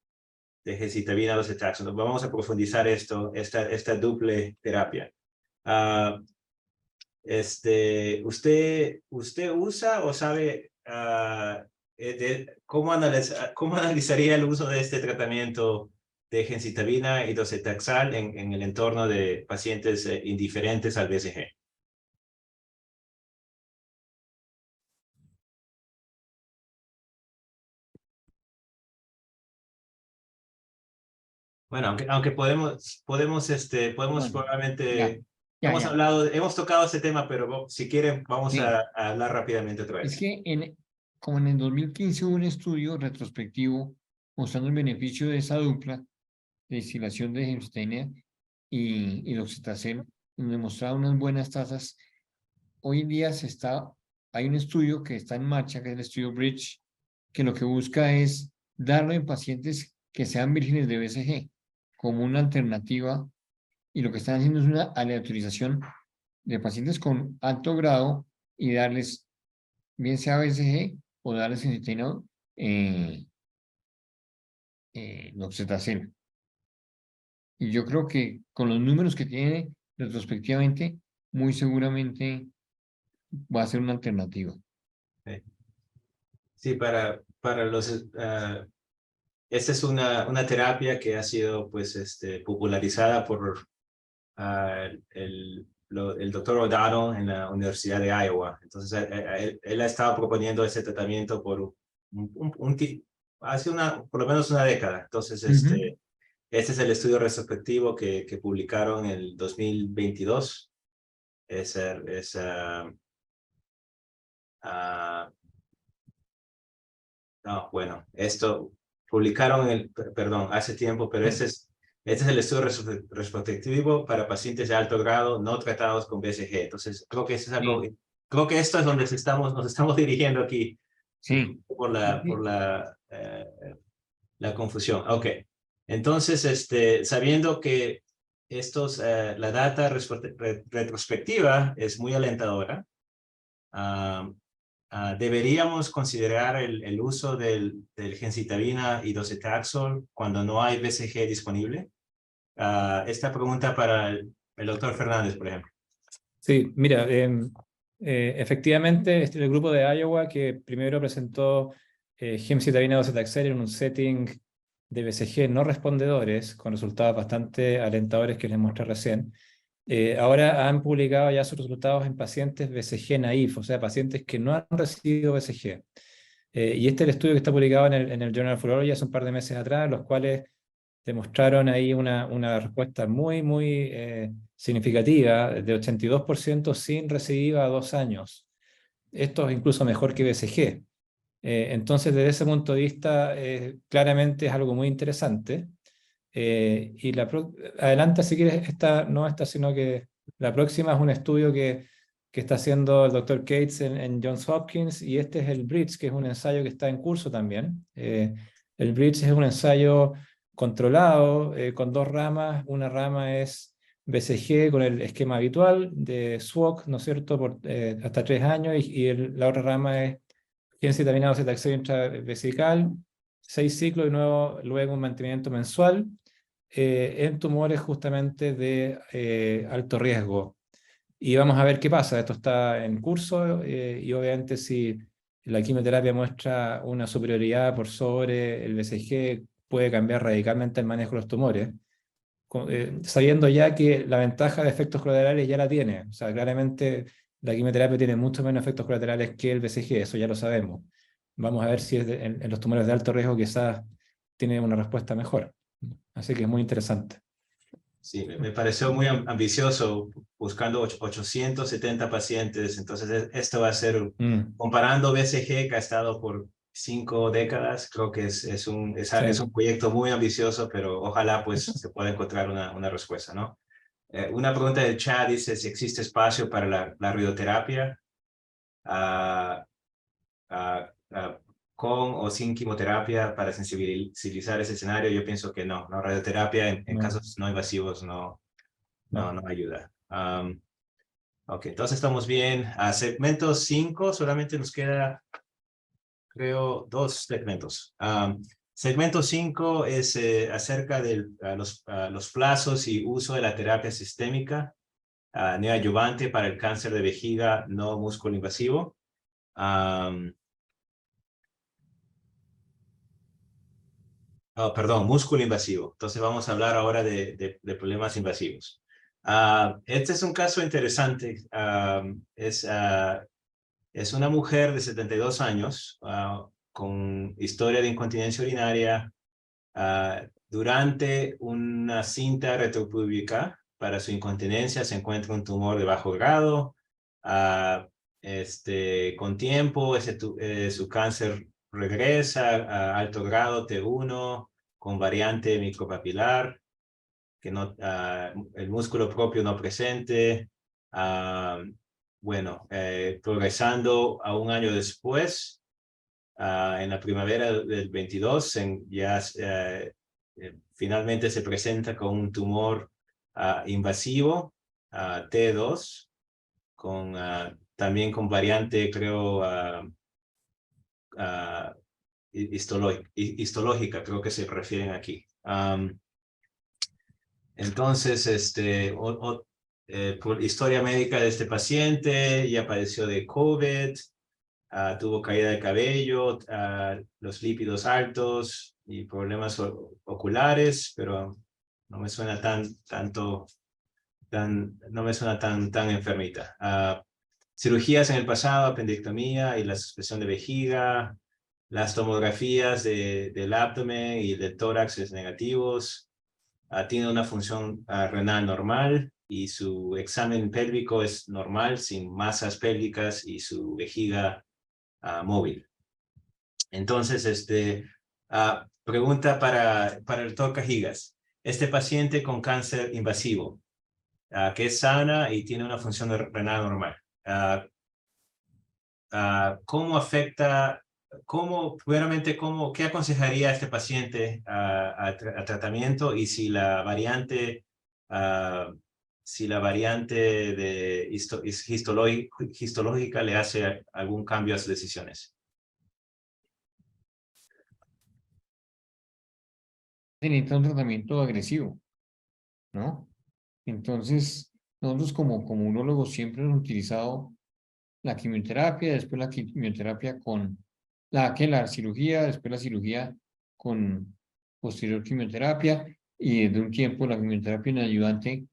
de gemcitabina docetaxel. Vamos a profundizar esta doble terapia. ¿Usted usa o sabe cómo analizaría el uso de este tratamiento de gemcitabina y docetaxel en el entorno de pacientes indiferentes al BCG? Bueno, aunque podemos Bueno, probablemente, ya. hemos tocado ese tema, pero si quieren vamos Sí. a hablar rápidamente otra Es vez. que como en el 2015 hubo un estudio retrospectivo mostrando el beneficio de esa dupla de destilación de gemcitabina y docetaxel, donde mostraba unas buenas tasas. Hoy en día hay un estudio que está en marcha, que es el estudio Bridge, que lo que busca es darlo en pacientes que sean vírgenes de BCG como una alternativa, y lo que están haciendo es una aleatorización de pacientes con alto grado y darles bien sea BCG o darles gemcitabina docetaxel. Y yo creo que con los números que tiene retrospectivamente, muy seguramente va a ser una alternativa. Sí, para los... esta es una terapia que ha sido popularizada por el doctor O'Donnell en la Universidad de Iowa. Entonces, él ha estado proponiendo ese tratamiento por hace por lo menos una década. Entonces, este es el estudio retrospectivo que publicaron en el 2022. No, bueno, esto publicaron perdón, hace tiempo, pero este es el estudio retrospectivo para pacientes de alto grado no tratados con BCG. Entonces, creo que eso es algo, creo que esto es donde nos estamos dirigiendo aquí. Sí. Por la confusión. Ok. Entonces, sabiendo que la data retrospectiva es muy alentadora, deberíamos considerar el uso del gemcitabina y docetaxel cuando no hay BCG disponible. Esta pregunta para el doctor Fernández, por ejemplo. Sí, mira, efectivamente, este es el grupo de Iowa que primero presentó gemcitabina docetaxel en un setting de BCG no respondedores, con resultados bastante alentadores que les mostré recién. Ahora han publicado ya sus resultados en pacientes BCG naïf, o sea, pacientes que no han recibido BCG. Y este es el estudio que está publicado en el Journal of Urology hace un par de meses atrás, los cuales demostraron ahí una respuesta muy, muy significativa, de 82% sin recidiva a 2 años. Esto es incluso mejor que BCG. Entonces, desde ese punto de vista, claramente es algo muy interesante. Y adelante, si quieres, sino que la próxima es un estudio que está haciendo el doctor Cates en Johns Hopkins, y este es el Bridge, que es un ensayo que está en curso también. El Bridge es un ensayo controlado con dos ramas. Una rama es BCG con el esquema habitual de SWOG, ¿no es cierto?, por hasta 3 años, la otra rama es gencitaminado cetaxel intravesical, 6 ciclos y luego un mantenimiento mensual en tumores justamente de alto riesgo. Y vamos a ver qué pasa. Esto está en curso y obviamente si la quimioterapia muestra una superioridad por sobre el BCG, puede cambiar radicalmente el manejo de los tumores, sabiendo ya que la ventaja de efectos colaterales ya la tiene. O sea, claramente la quimioterapia tiene mucho menos efectos colaterales que el BCG, eso ya lo sabemos. Vamos a ver si en los tumores de alto riesgo quizás tiene una respuesta mejor. Así que es muy interesante. Sí, me pareció muy ambicioso, buscando 870 pacientes. Entonces, esto va a ser, comparando BCG, que ha estado por 5 décadas, creo que es un proyecto muy ambicioso, pero ojalá pues se pueda encontrar una respuesta, ¿no? Una pregunta del chat dice si existe espacio para la radioterapia con o sin quimioterapia para sensibilizar ese escenario. Yo pienso que no, radioterapia en casos no invasivos no ayuda. Ok, entonces estamos bien. A segmento 5 solamente nos queda, creo, 2 segmentos. Segmento 5 es acerca de los plazos y uso de la terapia sistémica neoadyuvante para el cáncer de vejiga no músculo invasivo. Perdón, músculo invasivo. Entonces vamos a hablar ahora de problemas invasivos. Este es un caso interesante. Es una mujer de 72 años con historia de incontinencia urinaria durante una cinta retropúbica. Para su incontinencia se encuentra un tumor de bajo grado. Con tiempo su cáncer regresa a alto grado T1 con variante micropapilar, que no, el músculo propio no presente. Progresando a un año después, en la primavera del 22, finalmente se presenta con un tumor invasivo T2, también con variante, creo, histológica, creo que se refieren aquí. Entonces, por historia médica de este paciente, ya padeció de COVID, tuvo caída de cabello, los lípidos altos y problemas oculares, pero no me suena no me suena tan enfermita. Cirugías en el pasado, apendectomía y la suspensión de vejiga, las tomografías del abdomen y del tórax negativos, tiene una función renal normal y su examen pélvico es normal, sin masas pélvicas y su vejiga móvil. Entonces, pregunta para el doctor Cajigas. Este paciente con cáncer invasivo, que es sana y tiene una función renal normal, ¿cómo afecta, qué aconsejaría a este paciente a tratamiento, y si la variante histológica le hace algún cambio a sus decisiones? Necesita un tratamiento agresivo, ¿no? Entonces, nosotros como urólogos siempre hemos utilizado la quimioterapia, después la quimioterapia con la cirugía, después la cirugía con posterior quimioterapia, y desde un tiempo la quimioterapia neoadyuvante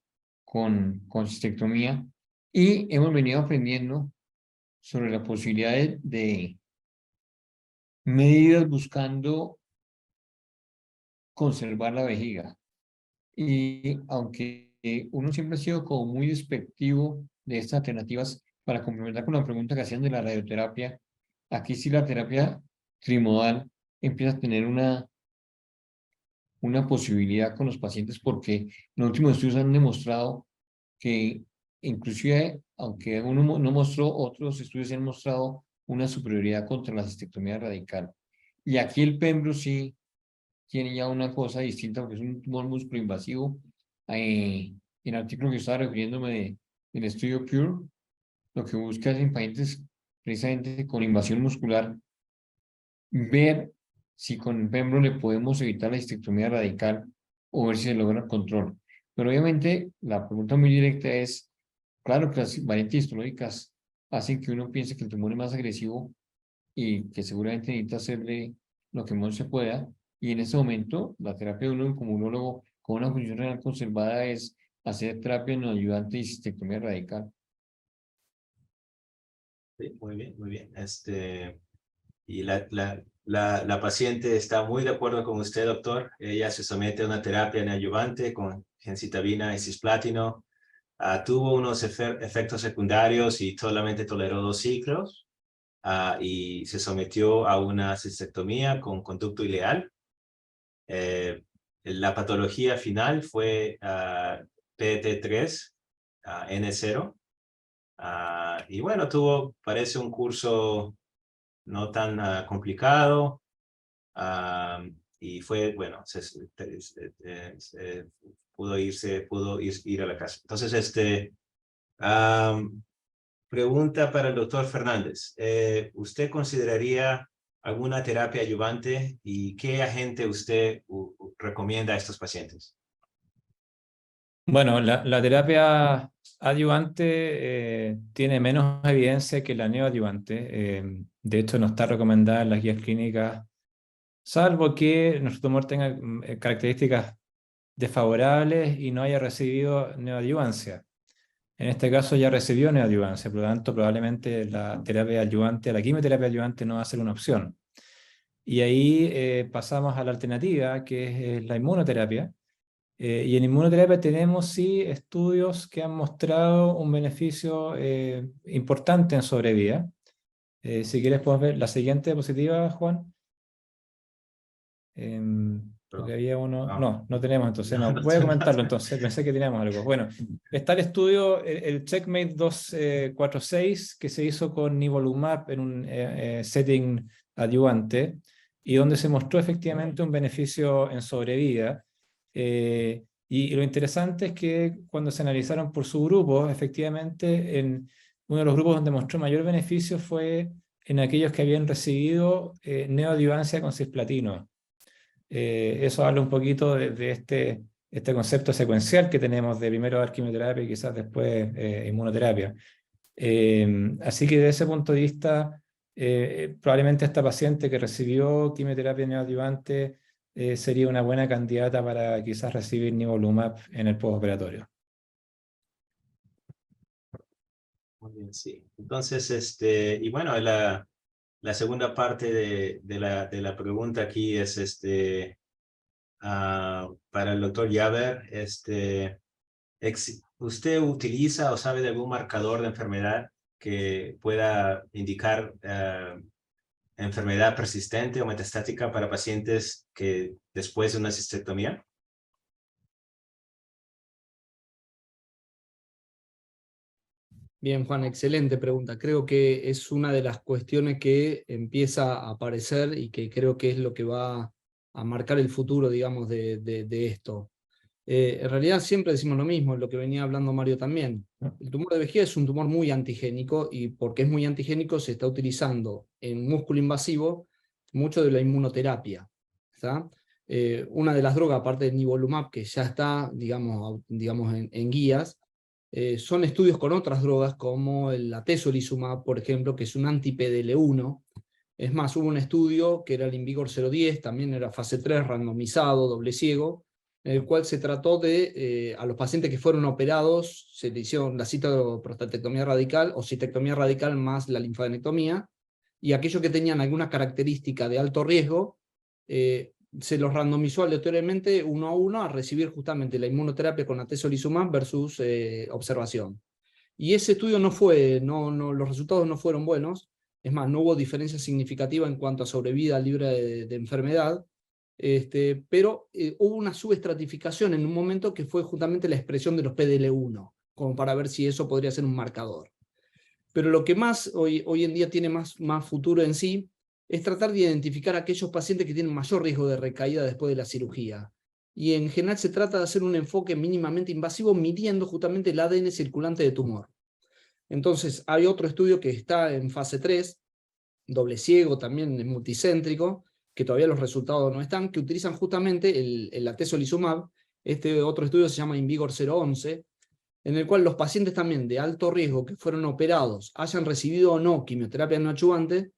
con cistectomía, y hemos venido aprendiendo sobre la posibilidad de medidas buscando conservar la vejiga. Y aunque uno siempre ha sido como muy despectivo de estas alternativas, para complementar con la pregunta que hacían de la radioterapia, aquí sí la terapia trimodal empieza a tener una una posibilidad con los pacientes porque los últimos estudios han demostrado que inclusive, aunque uno no mostró, otros estudios han mostrado una superioridad contra la cistectomía radical. Y aquí el Pembro sí tiene ya una cosa distinta porque es un tumor músculo invasivo. En el artículo que estaba refiriéndome del estudio Cure, lo que busca es en pacientes precisamente con invasión muscular, ver si con el Pembro le podemos evitar la cistectomía radical o ver si se logra control. Pero obviamente la pregunta muy directa es, claro que las variantes histológicas hacen que uno piense que el tumor es más agresivo y que seguramente necesita hacerle lo que más se pueda. Y en ese momento, la terapia de uno como urólogo con una función renal conservada es hacer terapia no ayudante y cistectomía radical. Sí, muy bien, muy bien. Y la paciente está muy de acuerdo con usted, doctor. Ella se somete a una terapia neoadyuvante con gemcitabina y cisplatino. Tuvo unos efectos secundarios y solamente toleró 2 ciclos. Y se sometió a una cistectomía con conducto ileal. La patología final fue PT3, N0. Y bueno, parece un curso no tan complicado. Y fue, bueno, pudo ir a la casa. Entonces, pregunta para el doctor Fernández. ¿Usted consideraría alguna terapia adyuvante y qué agente usted recomienda a estos pacientes? Bueno, la terapia adyuvante tiene menos evidencia que la neoadyuvante. De hecho, no está recomendada en las guías clínicas, salvo que nuestro tumor tenga características desfavorables y no haya recibido neoadyuvancia. En este caso ya recibió neoadyuvancia, por lo tanto probablemente la terapia adyuvante, la quimioterapia adyuvante no va a ser una opción. Y ahí pasamos a la alternativa, que es la inmunoterapia. Y en inmunoterapia tenemos sí estudios que han mostrado un beneficio importante en sobrevida. Si quieres puedes ver la siguiente diapositiva, Juan. Porque había uno... No tenemos entonces, no. Voy a comentarlo entonces, pensé que teníamos algo. Bueno, está el estudio, el Checkmate 246, que se hizo con nivolumab en un setting adyuvante, y donde se mostró efectivamente un beneficio en sobrevida. Y lo interesante es que cuando se analizaron por subgrupos, efectivamente, en uno de los grupos donde mostró mayor beneficio fue en aquellos que habían recibido neoadyuvancia con cisplatino. Eso habla un poquito de este concepto secuencial que tenemos de primero dar quimioterapia y quizás después inmunoterapia. Así que desde ese punto de vista, probablemente esta paciente que recibió quimioterapia neoadyuvante sería una buena candidata para quizás recibir nivolumab en el postoperatorio. Muy bien, sí. Entonces, y bueno, la segunda parte de la pregunta aquí es para el doctor Jaber. ¿Usted utiliza o sabe de algún marcador de enfermedad que pueda indicar enfermedad persistente o metastática para pacientes que después de una cistectomía? Bien, Juan, excelente pregunta. Creo que es una de las cuestiones que empieza a aparecer y que creo que es lo que va a marcar el futuro, digamos, de esto. En realidad siempre decimos lo mismo, lo que venía hablando Mario también. El tumor de vejiga es un tumor muy antigénico y porque es muy antigénico se está utilizando en músculo invasivo mucho de la inmunoterapia. ¿Está? Una de las drogas, aparte del nivolumab, que ya está, digamos en guías, son estudios con otras drogas como el atezolizumab, por ejemplo, que es un anti-PDL1. Es más, hubo un estudio que era el Invigor 010, también era fase 3, randomizado, doble ciego, en el cual se trató de, a los pacientes que fueron operados, se le hicieron la citoprostatectomía radical o citectomía radical más la linfadenectomía, y aquellos que tenían alguna característica de alto riesgo, se los randomizó aleatoriamente 1 a 1 a recibir justamente la inmunoterapia con atezolizumab versus observación. Y ese estudio los resultados no fueron buenos, es más, no hubo diferencia significativa en cuanto a sobrevida libre de enfermedad, Pero hubo una subestratificación en un momento que fue justamente la expresión de los PDL1, como para ver si eso podría ser un marcador. Pero lo que más hoy en día tiene más futuro en sí es tratar de identificar a aquellos pacientes que tienen mayor riesgo de recaída después de la cirugía. Y en general se trata de hacer un enfoque mínimamente invasivo midiendo justamente el ADN circulante de tumor. Entonces hay otro estudio que está en fase 3, doble ciego, también multicéntrico, que todavía los resultados no están, que utilizan justamente el atezolizumab. Este otro estudio se llama INVIGOR 011, en el cual los pacientes también de alto riesgo que fueron operados, hayan recibido o no quimioterapia no adyuvante,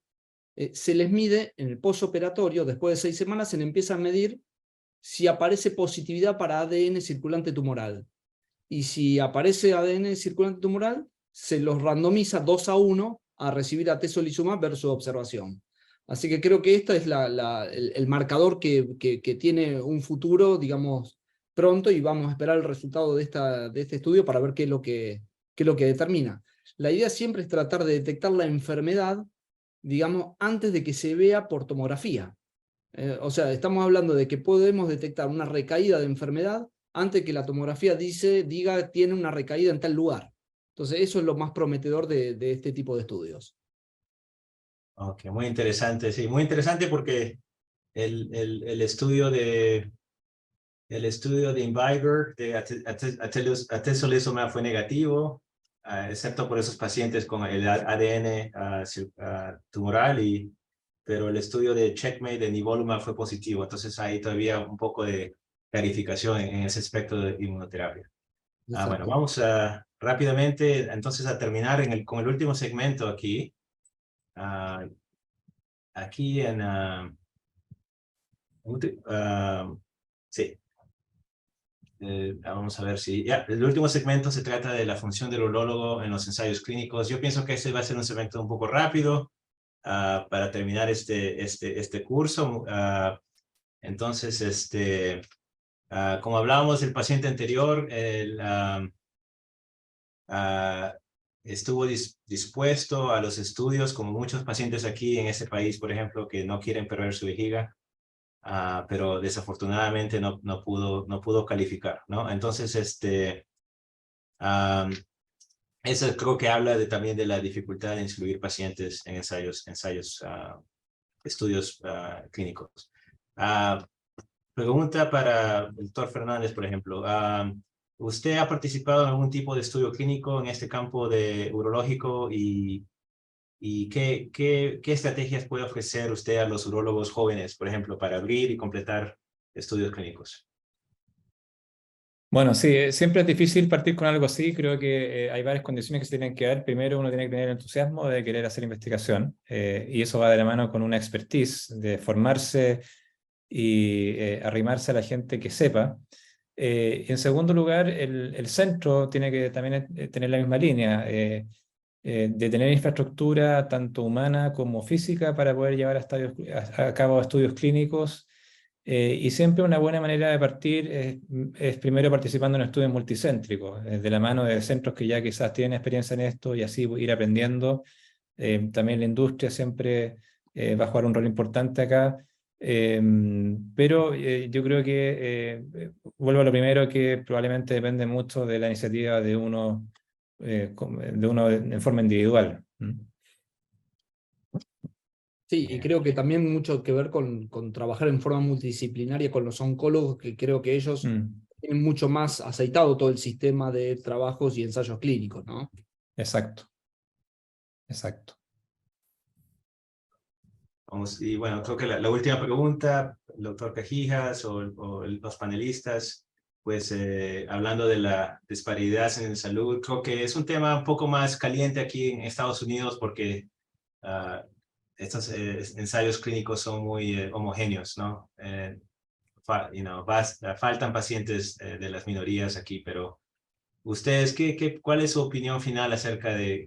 se les mide en el postoperatorio, después de 6 semanas se les empieza a medir si aparece positividad para ADN circulante tumoral. Y si aparece ADN circulante tumoral, se los randomiza 2-1 a recibir atezolizumab versus observación. Así que creo que este es el marcador que tiene un futuro, digamos, pronto, y vamos a esperar el resultado de este estudio para ver qué es lo que determina. La idea siempre es tratar de detectar la enfermedad, digamos, antes de que se vea por tomografía. O sea, estamos hablando de que podemos detectar una recaída de enfermedad antes que la tomografía diga tiene una recaída en tal lugar. Entonces eso es lo más prometedor de este tipo de estudios. Ok, muy interesante, sí, muy interesante porque el estudio de INVIGOR de atezolizumab fue negativo, excepto por esos pacientes con el ADN tumoral, pero el estudio de CheckMate de nivolumab fue positivo, entonces hay todavía un poco de clarificación en ese aspecto de inmunoterapia. Bueno, vamos rápidamente entonces a terminar con el último segmento aquí. Aquí en... sí. Vamos a ver si... el último segmento se trata de la función del urólogo en los ensayos clínicos. Yo pienso que este va a ser un segmento un poco rápido para terminar este curso. Entonces, como hablábamos del paciente anterior, estuvo dispuesto a los estudios, como muchos pacientes aquí en este país, por ejemplo, que no quieren perder su vejiga, pero desafortunadamente no pudo calificar, ¿no? Entonces, eso creo que habla también de la dificultad de incluir pacientes en estudios clínicos. Pregunta para el doctor Fernández, por ejemplo. ¿Usted ha participado en algún tipo de estudio clínico en este campo de urológico y qué estrategias puede ofrecer usted a los urólogos jóvenes, por ejemplo, para abrir y completar estudios clínicos? Bueno, sí, siempre es difícil partir con algo así. Creo que hay varias condiciones que se tienen que dar. Primero, uno tiene que tener el entusiasmo de querer hacer investigación, y eso va de la mano con una expertise, de formarse y arrimarse a la gente que sepa. Y en segundo lugar, el centro tiene que también tener la misma línea, de tener infraestructura tanto humana como física para poder llevar a cabo estudios clínicos. Y siempre una buena manera de partir es primero participando en estudios multicéntricos, de la mano de centros que ya quizás tienen experiencia en esto y así ir aprendiendo. También la industria siempre va a jugar un rol importante acá. Pero yo creo que, vuelvo a lo primero, que probablemente depende mucho de la iniciativa de uno en forma individual. Sí, y creo que también mucho que ver con trabajar en forma multidisciplinaria con los oncólogos, que creo que ellos tienen mucho más aceitado todo el sistema de trabajos y ensayos clínicos, ¿no? Exacto. Exacto. Y bueno, creo que la última pregunta, el doctor Cajijas o los panelistas, pues hablando de la disparidad en salud, creo que es un tema un poco más caliente aquí en Estados Unidos porque estos ensayos clínicos son muy homogéneos, ¿no? Faltan pacientes de las minorías aquí, pero ustedes, ¿cuál es su opinión final acerca de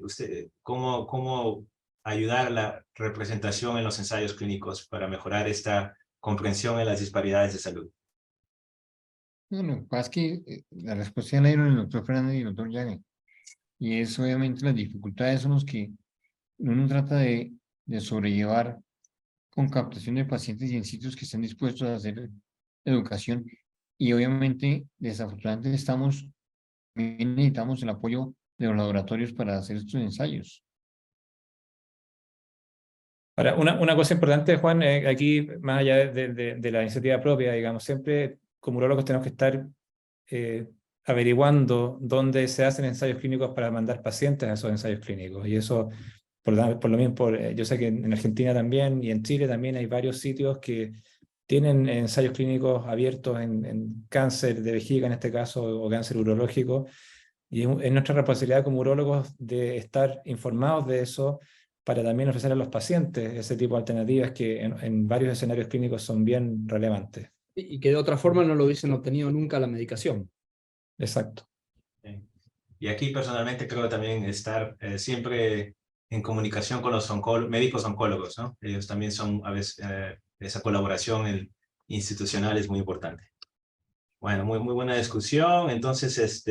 cómo ayudar a la representación en los ensayos clínicos para mejorar esta comprensión en las disparidades de salud? Bueno, lo que pasa es que la respuesta ya la dieron el doctor Fernández y el doctor Llague. Y es obviamente las dificultades son los que uno trata de sobrellevar con captación de pacientes y en sitios que estén dispuestos a hacer educación. Y obviamente, desafortunadamente, también necesitamos el apoyo de los laboratorios para hacer estos ensayos. Ahora, una cosa importante, Juan, aquí, más allá de la iniciativa propia, digamos, siempre como urólogos tenemos que estar averiguando dónde se hacen ensayos clínicos para mandar pacientes a esos ensayos clínicos. Y eso, por lo mismo, yo sé que en Argentina también y en Chile también hay varios sitios que tienen ensayos clínicos abiertos en cáncer de vejiga, en este caso, o cáncer urológico. Y es nuestra responsabilidad como urólogos de estar informados de eso para también ofrecer a los pacientes ese tipo de alternativas que en varios escenarios clínicos son bien relevantes. Y que de otra forma no lo hubiesen obtenido nunca la medicación. Exacto. Y aquí personalmente creo también estar siempre en comunicación con los médicos oncólogos, ¿no? Ellos también son, a veces, esa colaboración institucional es muy importante. Bueno, muy buena discusión. Entonces,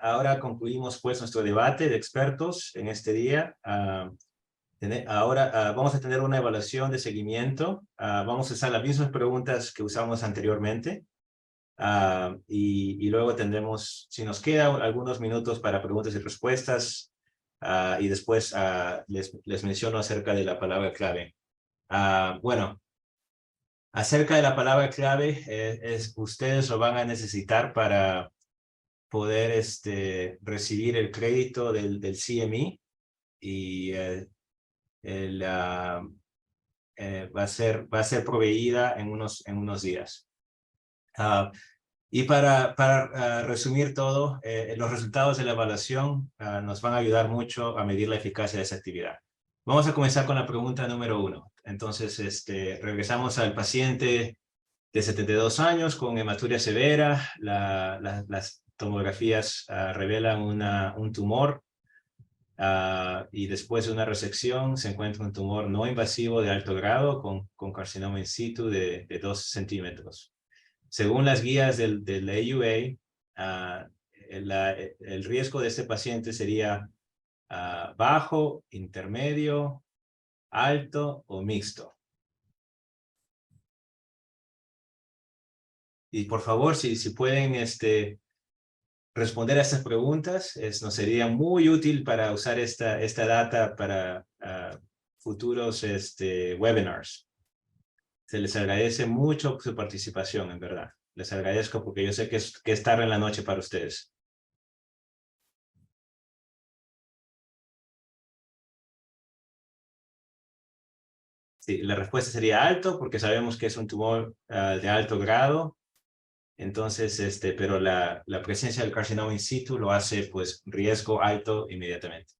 ahora concluimos pues nuestro debate de expertos en este día. Ahora vamos a tener una evaluación de seguimiento. Vamos a usar las mismas preguntas que usamos anteriormente. Y luego tendremos, si nos quedan algunos minutos para preguntas y respuestas, y después les menciono acerca de la palabra clave. Bueno, acerca de la palabra clave, ustedes lo van a necesitar para poder recibir el crédito del CME, y va a ser proveída en unos días. Y para resumir todo, los resultados de la evaluación nos van a ayudar mucho a medir la eficacia de esa actividad. Vamos a comenzar con la pregunta número 1. Entonces, regresamos al paciente de 72 años con hematuria severa. Las tomografías revelan un tumor, y después de una resección se encuentra un tumor no invasivo de alto grado con carcinoma in situ de 2 centímetros. Según las guías del AUA, el riesgo de este paciente sería bajo, intermedio, alto o mixto. Y por favor, si pueden responder a estas preguntas, nos sería muy útil para usar esta data para futuros webinars. Se les agradece mucho su participación, en verdad. Les agradezco porque yo sé que es tarde en la noche para ustedes. Sí, la respuesta sería alto porque sabemos que es un tumor de alto grado. Entonces, pero la presencia del carcinoma in situ lo hace, pues, riesgo alto inmediatamente.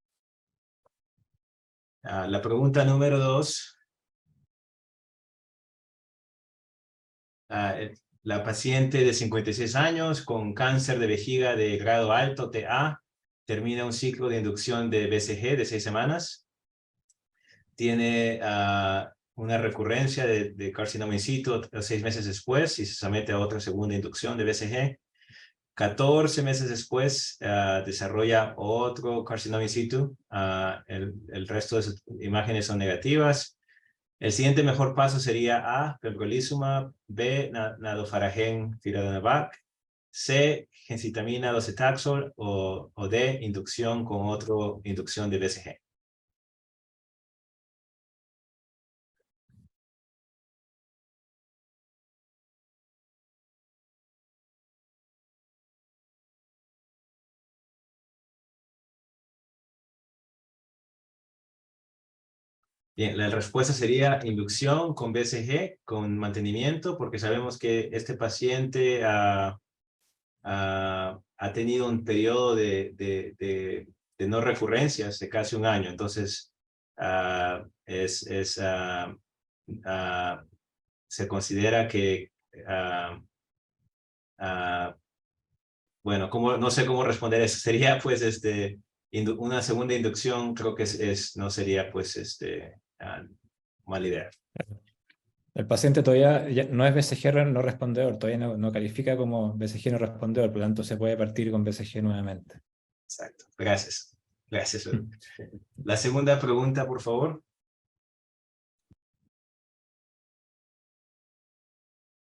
La pregunta número 2. La paciente de 56 años con cáncer de vejiga de grado alto, TA, termina un ciclo de inducción de BCG de 6 semanas. Tiene una recurrencia de carcinoma in situ 6 meses después y se somete a otra segunda inducción de BCG. 14 meses después desarrolla otro carcinoma in situ. El resto de sus imágenes son negativas. El siguiente mejor paso sería A, pembrolizumab, B, nadofaragén firadonavac, C, gencitabina docetaxel o D, inducción con otra inducción de BCG. Bien, la respuesta sería inducción con BCG, con mantenimiento, porque sabemos que este paciente ha tenido un periodo de no recurrencias de casi un año. Entonces, se considera que, bueno, no sé cómo responder eso. Sería, pues, una segunda inducción, creo que no sería, pues, mala idea. El paciente todavía no es BCG no respondedor, todavía no califica como BCG no respondedor, por lo tanto se puede partir con BCG nuevamente. Exacto, gracias. Gracias. La segunda pregunta, por favor.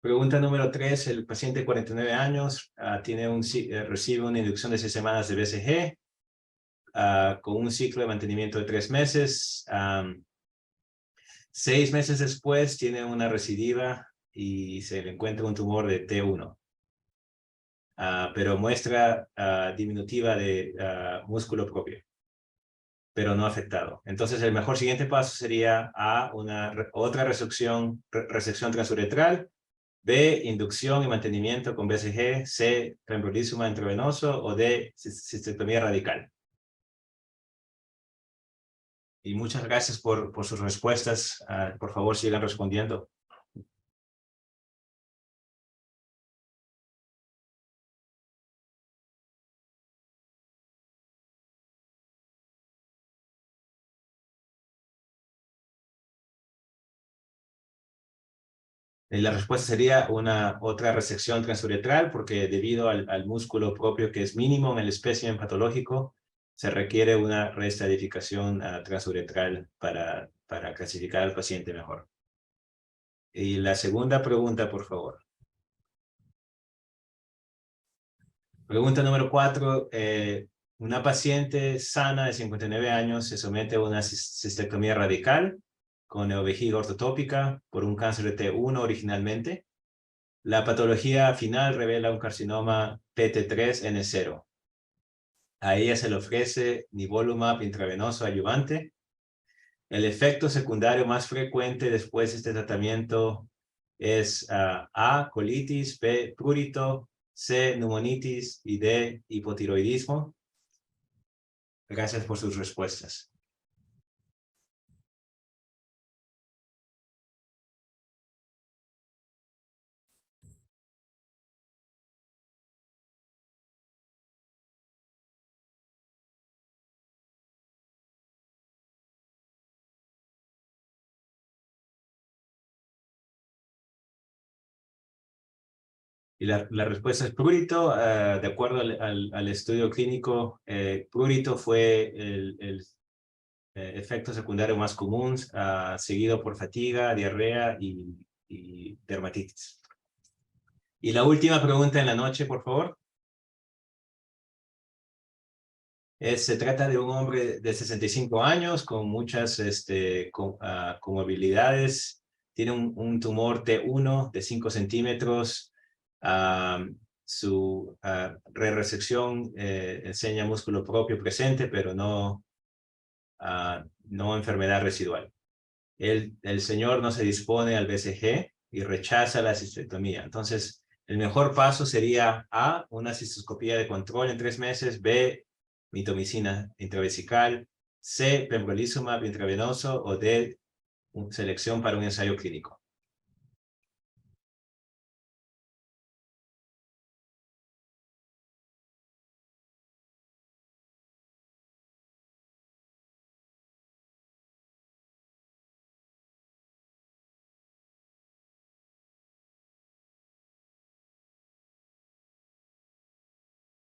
Pregunta número 3. El paciente de 49 años recibe una inducción de 6 semanas de BCG con un ciclo de mantenimiento de 3 meses. 6 meses después tiene una recidiva y se le encuentra un tumor de T1. Pero muestra diminutiva de músculo propio, pero no afectado. Entonces el mejor siguiente paso sería otra resección transuretral, B, inducción y mantenimiento con BCG, C, pembrolizumab intravenoso o D, cistectomía radical. Y muchas gracias por sus respuestas. Por favor, sigan respondiendo. La respuesta sería otra resección transuretral porque debido al músculo propio que es mínimo en el espécimen patológico, se requiere una reestratificación transuretral para clasificar al paciente mejor. Y la segunda pregunta, por favor. Pregunta número 4. Una paciente sana de 59 años se somete a una cistectomía radical con neovejiga ortotópica por un cáncer de T1 originalmente. La patología final revela un carcinoma PT3N0. A ella se le ofrece nivolumab intravenoso adyuvante. El efecto secundario más frecuente después de este tratamiento es A, colitis, B, prurito, C, neumonitis y D, hipotiroidismo. Gracias por sus respuestas. Y la respuesta es prurito. De acuerdo al estudio clínico, prurito fue el efecto secundario más común, seguido por fatiga, diarrea y dermatitis. Y la última pregunta en la noche, por favor. Se trata de un hombre de 65 años con muchas comorbilidades. Tiene un tumor T1 de 5 centímetros. Su re-resección enseña músculo propio presente, pero no enfermedad residual. El señor no se dispone al BCG y rechaza la cistectomía. Entonces, el mejor paso sería A, una cistoscopía de control en 3 meses, B, mitomicina intravesical, C, pembrolizumab intravenoso o D, selección para un ensayo clínico.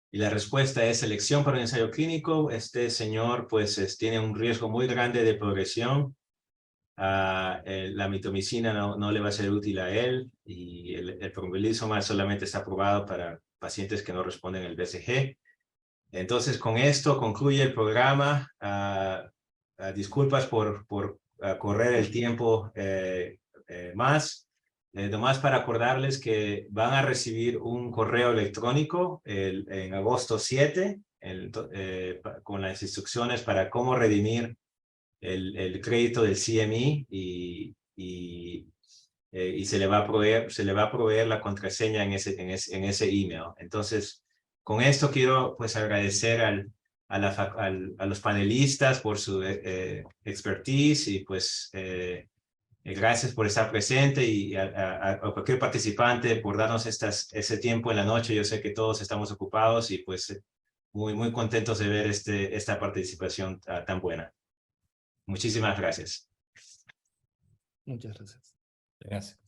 Y la respuesta es selección para un ensayo clínico. Este señor pues tiene un riesgo muy grande de progresión. La mitomicina no le va a ser útil a él y el pembrolizumab solamente está aprobado para pacientes que no responden al BCG. Entonces con esto concluye el programa. Disculpas por correr el tiempo más. Nomás para acordarles que van a recibir un correo electrónico en agosto 7 con las instrucciones para cómo redimir el crédito del CME y se le va a proveer la contraseña en ese email. Entonces, con esto quiero pues agradecer a los panelistas por su expertise y pues gracias por estar presente y a cualquier participante por darnos ese tiempo en la noche. Yo sé que todos estamos ocupados y pues muy contentos de ver esta participación tan buena. Muchísimas gracias. Muchas gracias. Gracias.